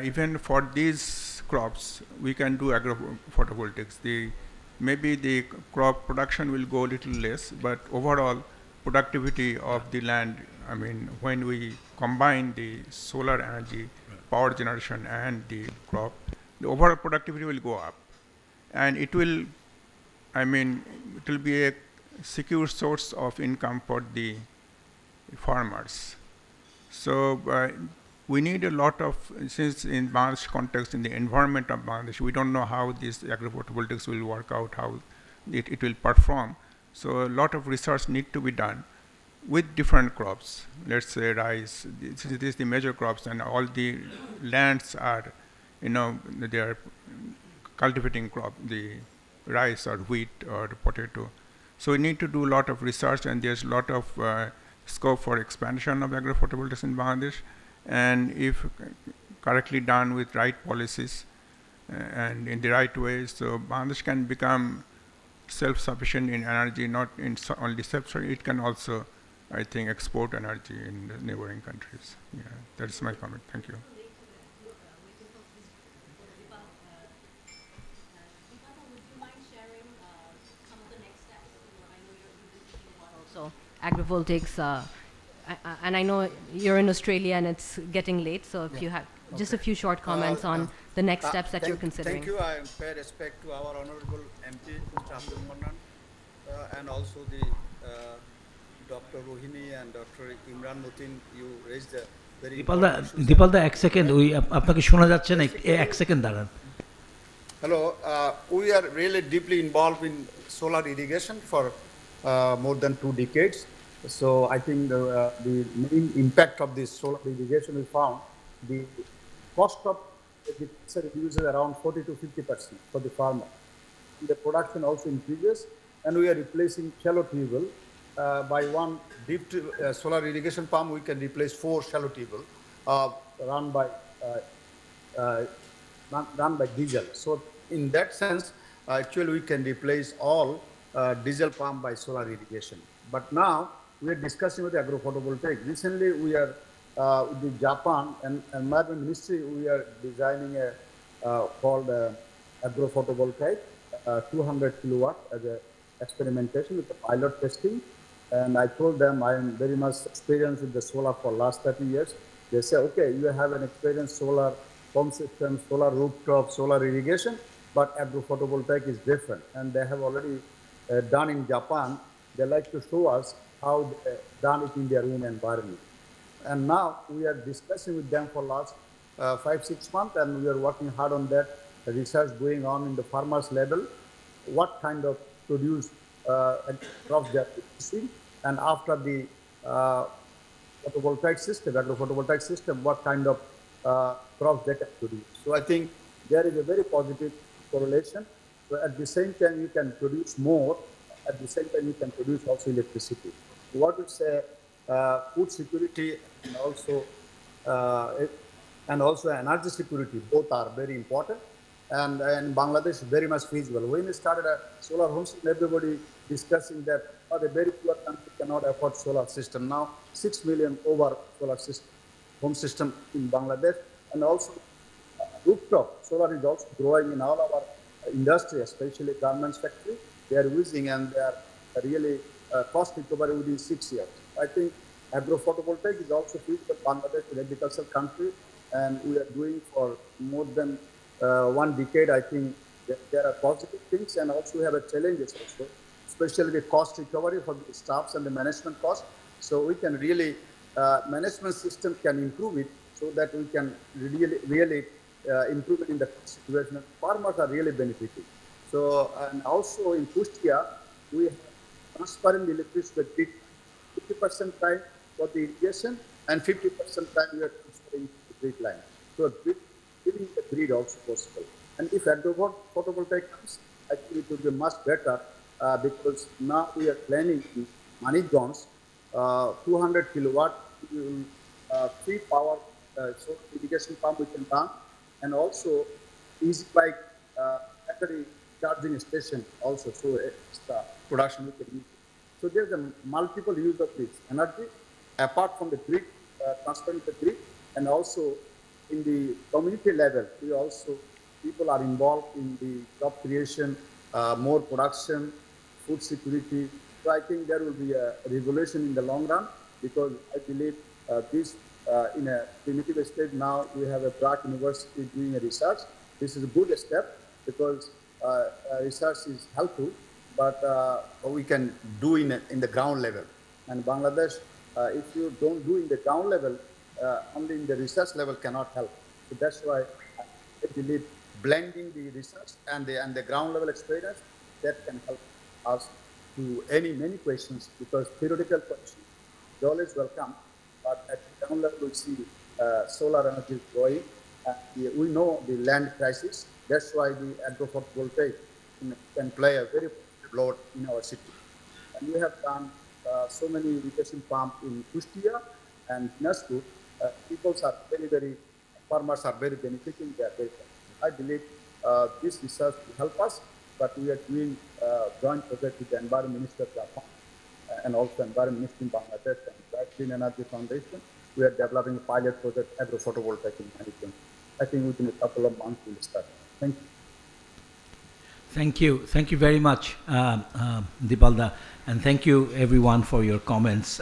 even for these crops, we can do agro photovoltaics. Maybe the crop production will go a little less, but overall productivity of the land I mean, when we combine the solar energy, power generation, and the crop, the overall productivity will go up. And it will, I mean, it will be a secure source of income for the farmers. So we need a lot of, since in Bangladesh context, in the environment of Bangladesh, we don't know how this agrophotovoltaics will work out, how it will perform. So a lot of research need to be done with different crops. Let's say rice, this is the major crops, and all the lands are, you know, they are cultivating crop, the rice or wheat or potato. So we need to do a lot of research, and there's a lot of scope for expansion of agrophotovoltaics in Bangladesh. And if correctly done with right policies and in the right way, so Bangladesh can become self-sufficient in energy, not in only self-sufficient, it can also, I think, export energy in the neighboring countries. Yeah, that's my comment. Thank you. Also, agrivoltaics, and I know you're in Australia and it's getting late, so if you have just a few short comments on the next steps that you're considering. Thank you. I pay respect to our Honorable MP, Mr. Abdul Manan, and also the Dr. Rohini and Dr. Imran Mutin. You raised the very দীপালদা এক second, ওই আপনাকে শোনা যাচ্ছে না, এক second দাঁড়ান। Hello, we are really deeply involved in solar irrigation for more than 2 decades. So I think the main impact of this solar irrigation we found, the cost of the reduces around 40 to 50% for the farmer. The production also increases, and we are replacing shallow tubewell. By one deep solar irrigation pump, we can replace 4 shallow tubewell run by diesel. So in that sense, actually we can replace all diesel pump by solar irrigation. But now we are discussing with the agrophotovoltaic. Recently, we are with the Japan and Environment Ministry. We are designing a called agrophotovoltaic, 200 kilowatt as a experimentation with the pilot testing. And I told them I am very much experienced with the solar for last 30 years. They say, okay, you have an experienced solar home system, solar rooftop, solar irrigation, but agrophotovoltaic is different. And they have already done in Japan. They like to show us how they done it in their own environment. And now we are discussing with them for last 5-6 months, and we are working hard on that research going on in the farmers level, what kind of produce crops they are producing, and after the photovoltaic system, agrophotovoltaic system, what kind of crops they can produce. So I think there is a very positive correlation. So at the same time, you can produce more. At the same time, you can produce also electricity. What is food security and also energy security, both are very important. And in Bangladesh, very much feasible. When we started a solar home system, everybody discussing that the very poor country cannot afford solar system. Now, 6 million over solar system, home system in Bangladesh, and also rooftop solar is also growing in all our industry, especially garments factory. They are using, and they are really cost recovery within 6 years. I think agrophotovoltaic is also feasible. Bangladesh is an agricultural country, and we are doing for more than 1 decade. I think there are positive things, and also we have challenges also, especially the cost recovery for the staffs and the management cost. So we can really, management system can improve it so that we can really improve it in the situation. Farmers are really benefiting. So, and also in Kustia, we have transferring the electricity 50% time for the irrigation, and 50% time we are transferring the grid line. So giving the grid also possible. And if agrophotovoltaic comes, I think it will be much better because now we are planning in Manikganj 200 kilowatt free power solar irrigation pump we can run, and also easy bike battery charging station also, so extra production we can use. So there's a multiple use of this energy apart from the grid, transferring the grid, and also in the community level, people are involved in the job creation, more production, food security. So I think there will be a revolution in the long run. because I believe this in a primitive state now we have a BRAC university doing a research. This is a good step because research is helpful, but we can do in the ground level. And Bangladesh, if you don't do in the ground level, only in the research level cannot help. So that's why I believe blending the research and the ground level experience, that can help us to many questions, because theoretical questions is always welcome, but at the ground level we see solar energy is growing. We know the land crisis. That's why the agrivoltaic can play a very positive role in our city. And we have done so many irrigation pumps in Kustia and Dinaspur. Farmers are very benefiting their data. I believe this research will help us, but we are doing joint project with the Environment Minister Japan and also Environment Minister in Bangladesh and Clean Energy Foundation. We are developing a pilot project agrophotovoltaic in management. I think within a couple of months we'll start. Thank you. Thank you. Thank you very much, Dipalda, and thank you everyone for your comments.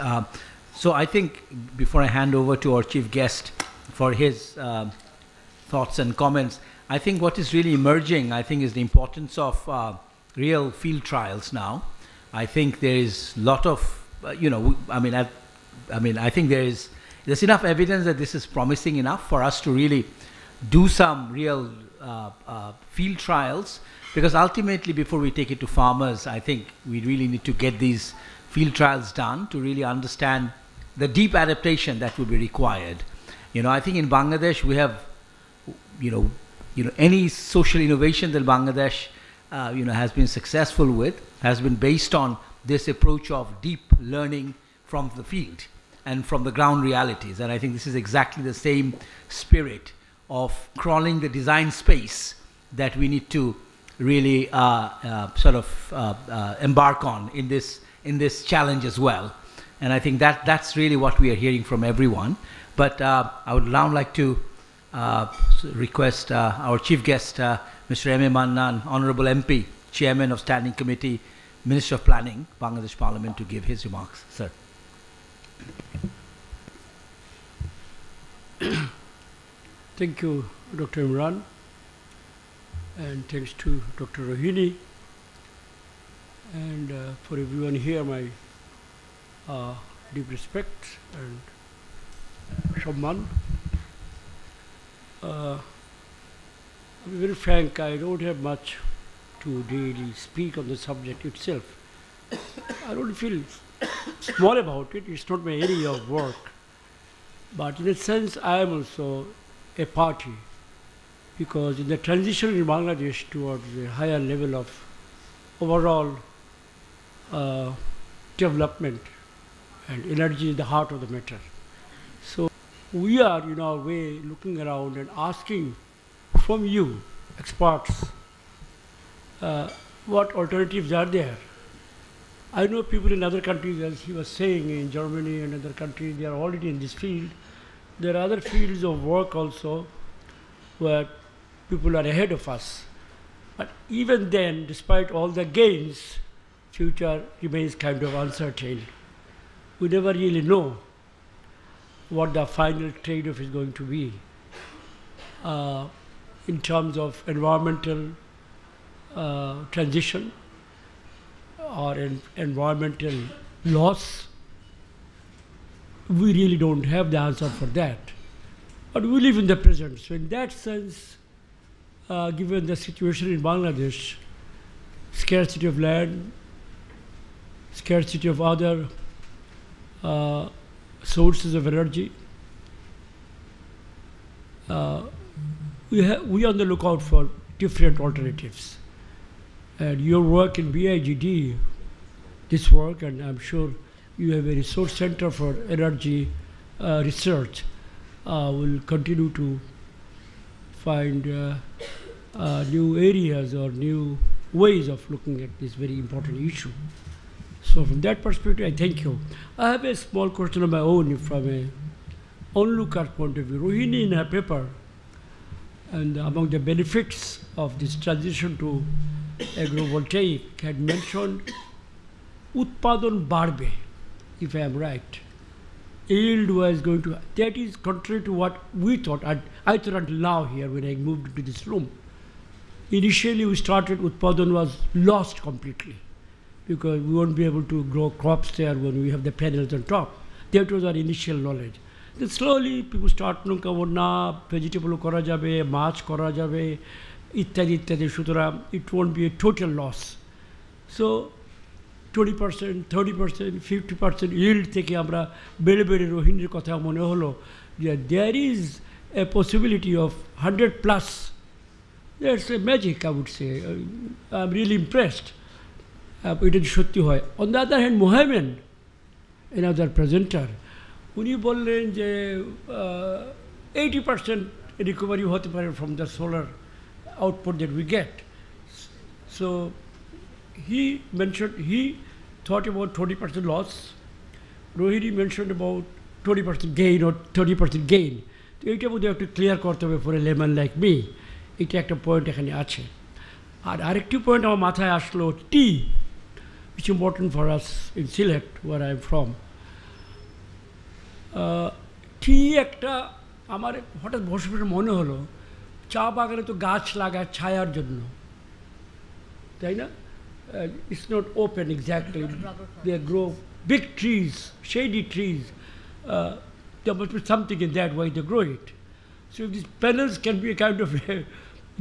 So I think before I hand over to our chief guest for his thoughts and comments, I think what is really emerging, I think, is the importance of real field trials now. I think there is a lot of, I think there's enough evidence that this is promising enough for us to really do some real field trials, because ultimately before we take it to farmers, I think we really need to get these field trials done to really understand the deep adaptation that will be required. I think in Bangladesh we have, any social innovation that Bangladesh, has been successful with has been based on this approach of deep learning from the field and from the ground realities. And I think this is exactly the same spirit of crawling the design space that we need to really embark on in this challenge as well. And I think that's really what we are hearing from everyone. But I would now like to request our chief guest, Mr. M.A. Mannan, Honorable MP, Chairman of Standing Committee, Minister of Planning, Bangladesh Parliament, to give his remarks. Sir. Thank you, Dr. Imran, and thanks to Dr. Rohini, and for everyone here, my deep respect and Shamman. To be very frank, I don't have much to really speak on the subject itself. I don't feel small about it. It's not my area of work. But in a sense, I am also a party, because in the transition in Bangladesh towards a higher level of overall development and energy is the heart of the matter. So we are, in our way, looking around and asking from you, experts, what alternatives are there. I know people in other countries, as he was saying, in Germany and other countries, they are already in this field. There are other fields of work also where people are ahead of us. But even then, despite all the gains, future remains kind of uncertain. We never really know what the final trade-off is going to be in terms of environmental transition or environmental loss. We really don't have the answer for that. But we live in the present. So in that sense, given the situation in Bangladesh, scarcity of land, scarcity of other sources of energy, we are on the lookout for different alternatives. And your work in BIGD, this work, and I'm sure you have a resource center for energy research, will continue to find new areas or new ways of looking at this very important issue. So from that perspective, I thank you. I have a small question of my own from a onlooker point of view. Rohini in her paper, and among the benefits of this transition to agrivoltaic, had mentioned Utpadon Barbe, if I am right. yield was going to, that is contrary to what we thought. I thought until now here when I moved into this room. Initially we started, Utpadan was lost completely because we won't be able to grow crops there when we have the panels on top. That was our initial knowledge. Then slowly people start to know, na vegetable kora jabe, mach kora jabe, ittadi ittadi, sutara, it won't be a total loss. So 20%, 30%, 50% yield থেকে আমরা বেড়ে বেড়ে রোহিণীর কথা মনে হলো যে there is a possibility of 100 plus. That's a magic, I would say. I'm really impressed. এটা সত্যি হয়. On the other hand, Mohammed, another presenter, উনি বললেন যে 80% recovery হতে পারে from the solar output that we get. So he mentioned, he thought about 20% loss. Rohini mentioned about 20% gain or 30% gain. So এটা বোধহয় একটু ক্লিয়ার করতে হবে for a layman like me. এটা একটা পয়েন্ট এখানে আছে। আর আরেকটি পয়েন্ট আমার মাথায় আসলো, tea, which is important for us in Sylhet, where I am from. tea একটা আমার হঠাৎ বসে বসে মনে হলো, চা বাগানে তো গাছ লাগায় ছায়ার জন্য, তাই না? It's not open exactly. They grow big trees, shady trees. There must be something in that why they grow it. So if these panels can be a kind of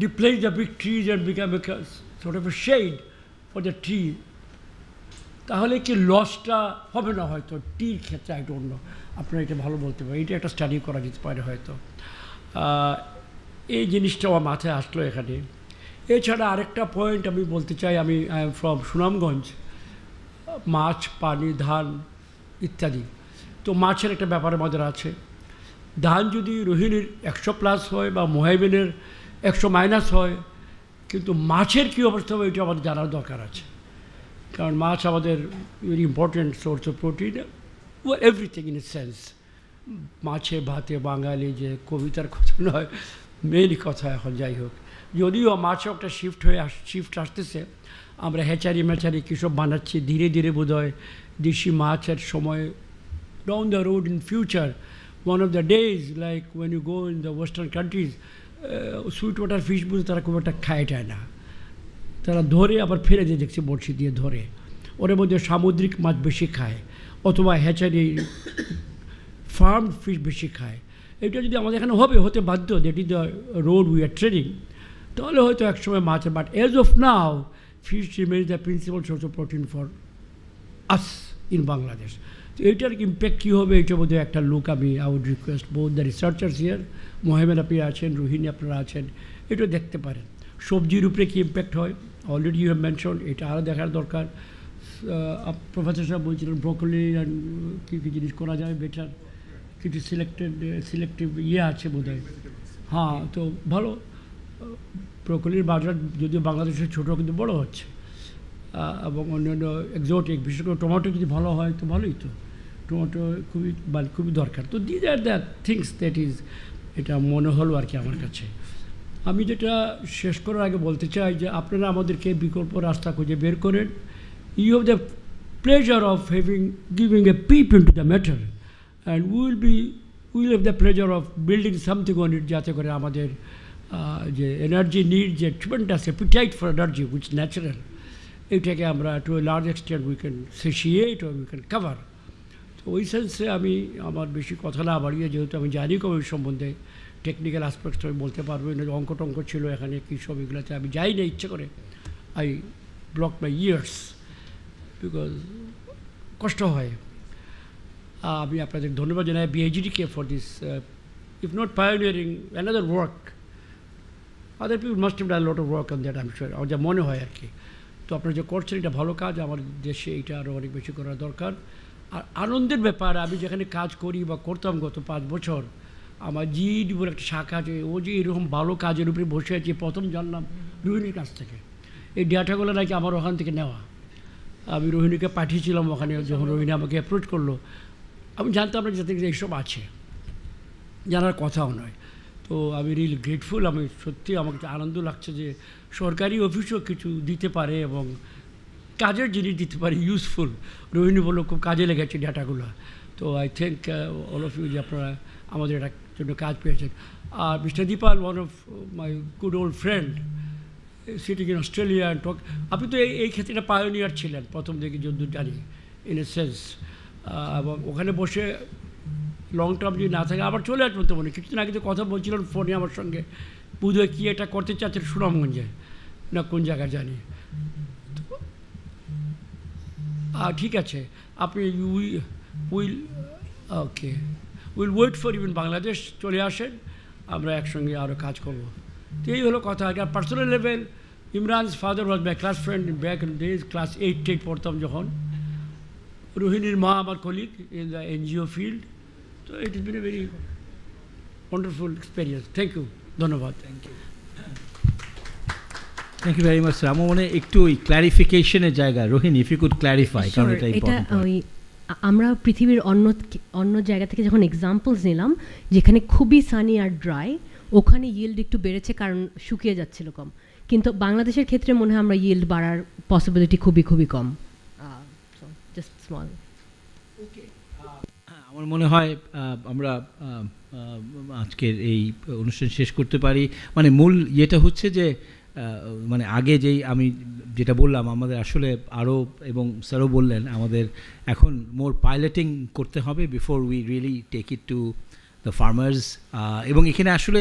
replace the big trees and become a sort of a shade for the tree, তাহলে কি লসটা হবে না হয়তো টির ক্ষেত্রে? I don't know. আপনারা এটা ভালো বলতে পারেন, এটা একটা স্টাডি করা যেতে পারে হয়তো। এই জিনিসটা আমার মাথায় আসলো এখানে। এছাড়া আরেকটা পয়েন্ট আমি বলতে চাই, আমি আই এম ফ্রম সুনামগঞ্জ, মাছ, পানি, ধান ইত্যাদি। তো মাছের একটা ব্যাপার আমাদের আছে। ধান যদি রোহিণীর 100+ হয় বা মোহাইমেনের 100- হয়, কিন্তু মাছের কী অবস্থা হবে এটা আমাদের জানার দরকার আছে। কারণ মাছ আমাদের very important source of protein, everything in a sense. মাছে ভাতে বাঙালি যে কবিতার কথা নয়, মেনই কথা এখন। যাই হোক, যদিও মাছে একটা শিফট আসতেছে, আমরা হ্যাচারি ম্যাচারি কী সব বানাচ্ছি, ধীরে ধীরে বোধহয় দেশি মাছের সময় down the road in future, one of the days, like when you go in the western countries, sweet water fish বুঝে তারা খুব একটা খায় টায় না, তারা ধরে আবার ফেলে দিয়ে দেখছি বড়শি দিয়ে ধরে। ওর মধ্যে সামুদ্রিক মাছ বেশি খায় অথবা হ্যাচারি ফার্ম ফিশ বেশি খায়। এটা যদি আমাদের এখানে হতে বাধ্য, that is the road we are treading, তাহলে হয়তো একসময় মাছ। But as of now fish remains the principal source of protein for us in Bangladesh. তো এইটার ইম্প্যাক্ট কী হবে, এটা বোধহয় একটা লুক আমি I would request both the researchers here, Mohammad আপনি আছেন, রোহিণী আপনারা আছেন, এটা দেখতে পারেন। সবজির উপরে কী ইম্প্যাক্ট হয়, অলরেডি ইউ হ্যাভ মেনশন, এটা আরও দেখার দরকার। প্রফেসর সাহেব বলছিলেন ব্রোকলি অ্যান্ড কী কী জিনিস করা যায় বেটার, কিছু সিলেক্টিভ আছে বোধহয়। হ্যাঁ, তো ভালো। ব্রোকলির বাজার যদিও বাংলাদেশের ছোটো কিন্তু বড়ো হচ্ছে, এবং অন্যান্য এক্সোটিক, বিশেষ করে টমেটো যদি ভালো হয় তো ভালোই। তো টমেটো খুবই দরকার। তো this are the things that is, এটা মনে হলো আর কি আমার কাছে। আমি যেটা শেষ করার আগে বলতে চাই যে আপনারা আমাদেরকে বিকল্প রাস্তা খুঁজে বের করেন। You have the pleasure of giving a peep into the matter, and will have the pleasure of building something on it, যাতে করে আমাদের যে এনার্জি নিড, যে tremendous appetite for energy which natural, এটাকে আমরা to a large extent we can satiate or we can cover. তো ওই সেন্সে আমি আমার বেশি কথা না বাড়িয়ে, যেহেতু আমি জানি কবে সম্বন্ধে টেকনিক্যাল অ্যাসপেক্টস আমি বলতে পারবো না, অঙ্ক টঙ্ক ছিল এখানে কী সব, এগুলোতে আমি যাই না ইচ্ছে করে। I block my ears because কষ্ট হয়। আমি আপনাদের ধন্যবাদ জানাই BIGD-কে for this, if not pioneering another work, other people must have done lot of work on that, I am sure. আমার যা মনে হয় আর কি। তো আপনারা যে করছেন এটা ভালো কাজ, আমার দেশে এটা আরও অনেক বেশি করা দরকার। আর আনন্দের ব্যাপার, আমি যেখানে কাজ করি বা করতাম গত 5 বছর, আমার GED বলে একটা শাখা আছে, ও যে এরকম ভালো কাজের উপরে বসে আছে প্রথম জানলাম রোহিণীর কাছ থেকে। এই ডেটাগুলো নাকি আমার ওখান থেকে নেওয়া। আমি রোহিণীকে পাঠিয়েছিলাম ওখানে, যখন রোহিণী আমাকে অ্যাপ্রোচ করলো, আমি জানতাম না যাতে এইসব আছে, জানার কথাও নয়। তো আমি রিয়েলি গ্রেটফুল। আমি সত্যি, আমাকে আনন্দ লাগছে যে সরকারি অফিসও কিছু দিতে পারে এবং কাজের জিনিস দিতে পারে, ইউজফুল। রোহিণী বললো খুব কাজে লেগেছে ডেটাগুলো। তো তো I think all of you যে আপনারা আমাদের একটা জন্য কাজ পেয়েছেন। আর mister Dipal, one of my good old friend sitting in Australia and talk, আপনি তো এই ক্ষেত্রে একটা পায়োনিয়ার ছিলেন প্রথম দিকে যদ্দূর জানি ইন এ সেন্স, এবং ওখানে বসে লং টার্ম যদি না থাকে আবার চলে আসবেন তো মনে। কিছুদিন আগে তো কথা বলছিলেন ফোনে আমার সঙ্গে, বোধহয় কী এটা করতে চাচ্ছেন সুনামগঞ্জে না কোন জায়গায় জানি। ঠিক আছে, আপনি will okay will wait for even Bangladesh চলে আসেন, আমরা একসঙ্গে আরও কাজ করবো। তো এই হলো কথা। আর personal level, Imran's father was my class friend back in days, class 8 পড়তাম যখন। রোহিণীর মা আমার colleague in the NGO field. তো it is been a very wonderful experience. Thank you, ধন্যবাদ। Thank you, thank you very much sir. আমার মনে একটু ওই ক্ল্যারিফিকেশনের জায়গা, Rohini if you could clarify, কারণ এটা ইম্পর্টেন্ট। আমরা পৃথিবীর অন্য জায়গা থেকে যখন এক্সাম্পলস নিলাম যেখানে খুবই সানি আর ড্রাই, ওখানে ইয়েল্ড একটু বেড়েছে কারণ শুকিয়ে যাচ্ছিল কম, কিন্তু বাংলাদেশের ক্ষেত্রে মনে হয় আমরা ইয়েল্ড বাড়ার পসিবিলিটি খুবই খুবই কম। Just small. আমার মনে হয় আমরা আজকের এই অনুষ্ঠান শেষ করতে পারি। মানে মূল ইয়েটা হচ্ছে যে মানে আগে যেই আমি যেটা বললাম, আমাদের আসলে আরও, এবং স্যারও বললেন, আমাদের এখন মোর পাইলটিং করতে হবে before we really take it to the farmers. এবং এখানে আসলে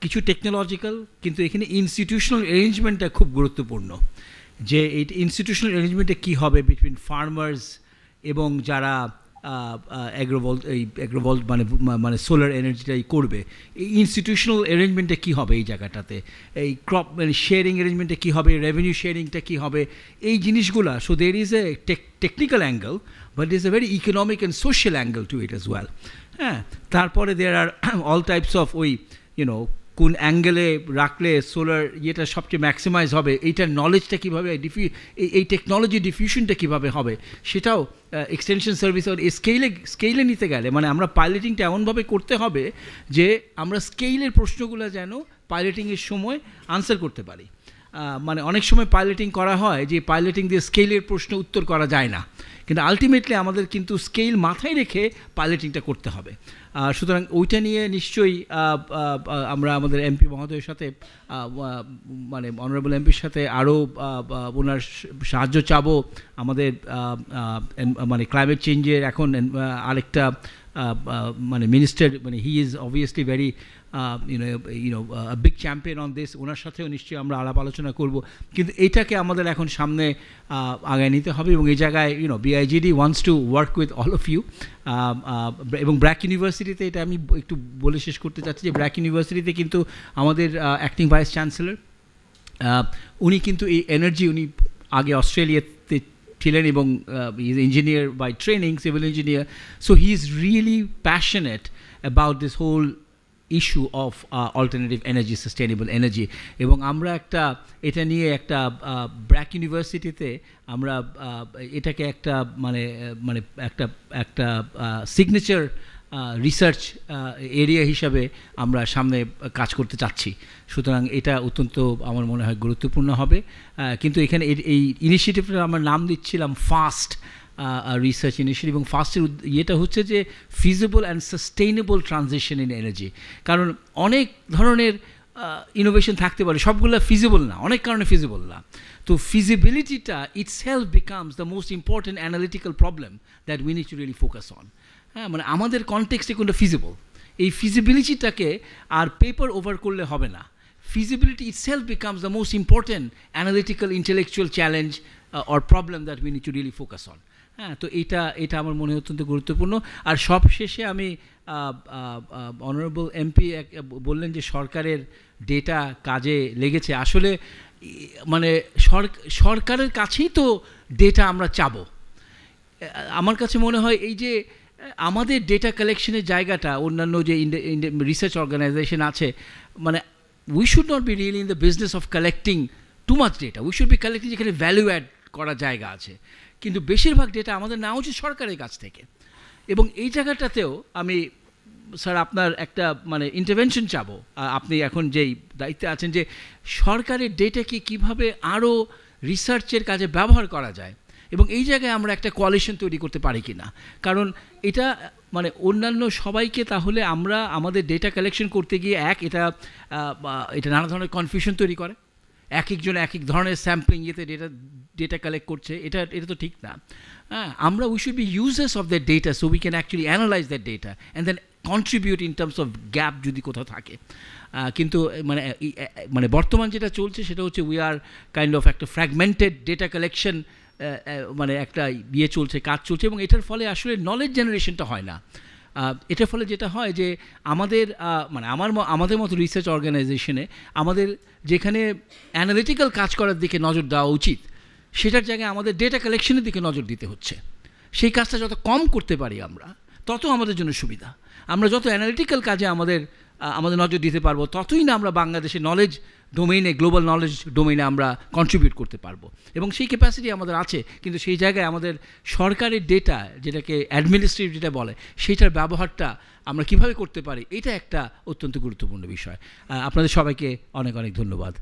কিছু টেকনোলজিক্যাল, কিন্তু এখানে ইনস্টিটিউশনাল অ্যারেঞ্জমেন্টটা খুব গুরুত্বপূর্ণ। যে এই ইনস্টিটিউশনাল অ্যারেঞ্জমেন্টে কী হবে বিটুইন ফার্মার্স এবং যারা অ্যাগ্রোভল্ট মানে সোলার এনার্জিটাই করবে, এই ইনস্টিটিউশনাল অ্যারেঞ্জমেন্টে কী হবে এই জায়গাটাতে, এই ক্রপ মানে শেয়ারিং অ্যারেঞ্জমেন্টে কী হবে, রেভিনিউ শেয়ারিংটা কী হবে, এই জিনিসগুলা। So there is a technical angle, but is a very economic and social angle to it as well. হ্যাঁ, তারপরে there are all types of ওই কোন অ্যাঙ্গেলে রাখলে সোলার ইয়েটা সবচেয়ে ম্যাক্সিমাইজ হবে, এইটার নলেজটা কীভাবে এই টেকনোলজি ডিফিউশনটা কীভাবে হবে, সেটাও এক্সটেনশন সার্ভিস আর স্কেলে নিতে গেলে মানে আমরা পাইলটিংটা এমনভাবে করতে হবে যে আমরা স্কেলের প্রশ্নগুলো যেন পাইলটিংয়ের সময় আনসার করতে পারি। মানে অনেক সময় পাইলটিং করা হয় যে পাইলটিং দিয়ে স্কেলের প্রশ্ন উত্তর করা যায় না, কিন্তু আলটিমেটলি আমাদের কিন্তু স্কেল মাথায় রেখে পাইলটিংটা করতে হবে। সুতরাং ওইটা নিয়ে নিশ্চয়ই আমরা আমাদের এমপি মহোদয়ের সাথে মানে অনারেবল এমপির সাথে আরও ওনার সাহায্য চাবো। আমাদের মানে ক্লাইমেট চেঞ্জের এখন আরেকটা মানে মিনিস্টার, মানে he is obviously very a big champion on this, ওনার সাথেও নিশ্চয়ই আমরা আলাপ আলোচনা করব। কিন্তু এইটাকে আমাদের এখন সামনে আগায় নিতে হবে, এবং এই জায়গায় BIGD wants to work with all of you। এবং ব্র্যাক ইউনিভার্সিটিতে, এটা আমি একটু বলে শেষ করতে চাচ্ছি যে ব্র্যাক ইউনিভার্সিটিতে কিন্তু আমাদের অ্যাক্টিং ভাইস চ্যান্সেলর, উনি কিন্তু এই এনার্জি, উনি আগে অস্ট্রেলিয়াতে ছিলেন এবং engineer by training, civil engineer. So he is really passionate about this whole issue of alternative energy, sustainable energy. এবং আমরা এটা নিয়ে একটা ব্র্যাক ইউনিভার্সিটিতে আমরা এটাকে একটা মানে একটা সিগনেচার রিসার্চ এরিয়া হিসাবে আমরা সামনে কাজ করতে চাচ্ছি। সুতরাং এটা অত্যন্ত আমার মনে হয় গুরুত্বপূর্ণ হবে। কিন্তু এখানে এই ইনিশিয়েটিভটা আমরা নাম দিচ্ছিলাম ফাস্ট রিসার্চ ইনিশিয়েটিভ, এবং ফাস্টের ইয়েটা হচ্ছে যে feasible and sustainable transition in energy. কারণ অনেক ধরনের ইনোভেশন থাকতে পারে, সবগুলো ফিজিবল না, অনেক কারণে ফিজিবল না। তো ফিজিবিলিটিটা itself becomes the most important analytical problem that we need to really focus on. হ্যাঁ, মানে আমাদের কনটেক্সটে কোনটা ফিজিবল, এই ফিজিবিলিটিটাকে আর পেপার ওভার করলে হবে না। feasibility itself becomes the most important analytical intellectual challenge or problem that we need to really focus on. হ্যাঁ, তো এটা আমার মনে অত্যন্ত গুরুত্বপূর্ণ। আর সব শেষে আমি অনারেবল এমপি বললেন যে সরকারের ডেটা কাজে লেগেছে। আসলে মানে সরকারের কাছেই তো ডেটা আমরা চাবো। আমার কাছে মনে হয় এই যে আমাদের ডেটা কালেকশনের জায়গাটা অন্যান্য যে রিসার্চ অর্গানাইজেশন আছে, মানে we should not be really in the business of collecting too much data. We should be collecting যেখানে ভ্যালু অ্যাড করার জায়গা আছে, কিন্তু বেশিরভাগ ডেটা আমাদের নেওয়া উচিত সরকারের কাছ থেকে। এবং এই জায়গাটাতেও আমি স্যার আপনার একটা মানে ইন্টারভেনশন চাবো। আপনি এখন যেই দায়িত্বে আছেন যে সরকারের ডেটাকে কীভাবে আরও রিসার্চের কাজে ব্যবহার করা যায়, এবং এই জায়গায় আমরা একটা কোয়ালিশন তৈরি করতে পারি কি না, কারণ এটা মানে অন্যান্য সবাইকে তাহলে আমরা আমাদের ডেটা কালেকশন করতে গিয়ে এটা নানা ধরনের কনফিউশন তৈরি করে, এক একজন এক এক ধরনের স্যাম্পলিং ইয়েতে ডেটা কালেক্ট করছে, এটা তো ঠিক না। হ্যাঁ, আমরা we should be users of that data so we can actually analyse that data and then contribute in terms of gap যদি কোথাও থাকে। কিন্তু মানে বর্তমান যেটা চলছে সেটা হচ্ছে উই আর কাইন্ড অফ একটা ফ্র্যাগমেন্টেড ডেটা কালেকশন, মানে একটা চলছে, কাজ চলছে, এবং এটার ফলে আসলে নলেজ জেনারেশনটা হয় না। এটার ফলে যেটা হয় যে আমাদের মানে আমাদের মতো রিসার্চ অর্গানাইজেশনে আমাদের যেখানে অ্যানালিটিক্যাল কাজ করার দিকে নজর দেওয়া উচিত, সেটার জায়গায় আমাদের ডেটা কালেকশনের দিকে নজর দিতে হচ্ছে। সেই কাজটা যত কম করতে পারি আমরা, তত আমাদের জন্য সুবিধা। আমরা যত অ্যানালিটিক্যাল কাজে আমাদের নজর দিতে পারবো, ততই না আমরা বাংলাদেশের নলেজ ডোমেইনে, গ্লোবাল নলেজ ডোমেইনে আমরা কন্ট্রিবিউট করতে পারবো, এবং সেই ক্যাপাসিটি আমাদের আছে। কিন্তু সেই জায়গায় আমাদের সরকারের ডেটা, যেটাকে অ্যাডমিনিস্ট্রেটিভ ডেটা বলে, সেইটার ব্যবহারটা আমরা কীভাবে করতে পারি, এটা একটা অত্যন্ত গুরুত্বপূর্ণ বিষয়। আপনাদের সবাইকে অনেক অনেক ধন্যবাদ।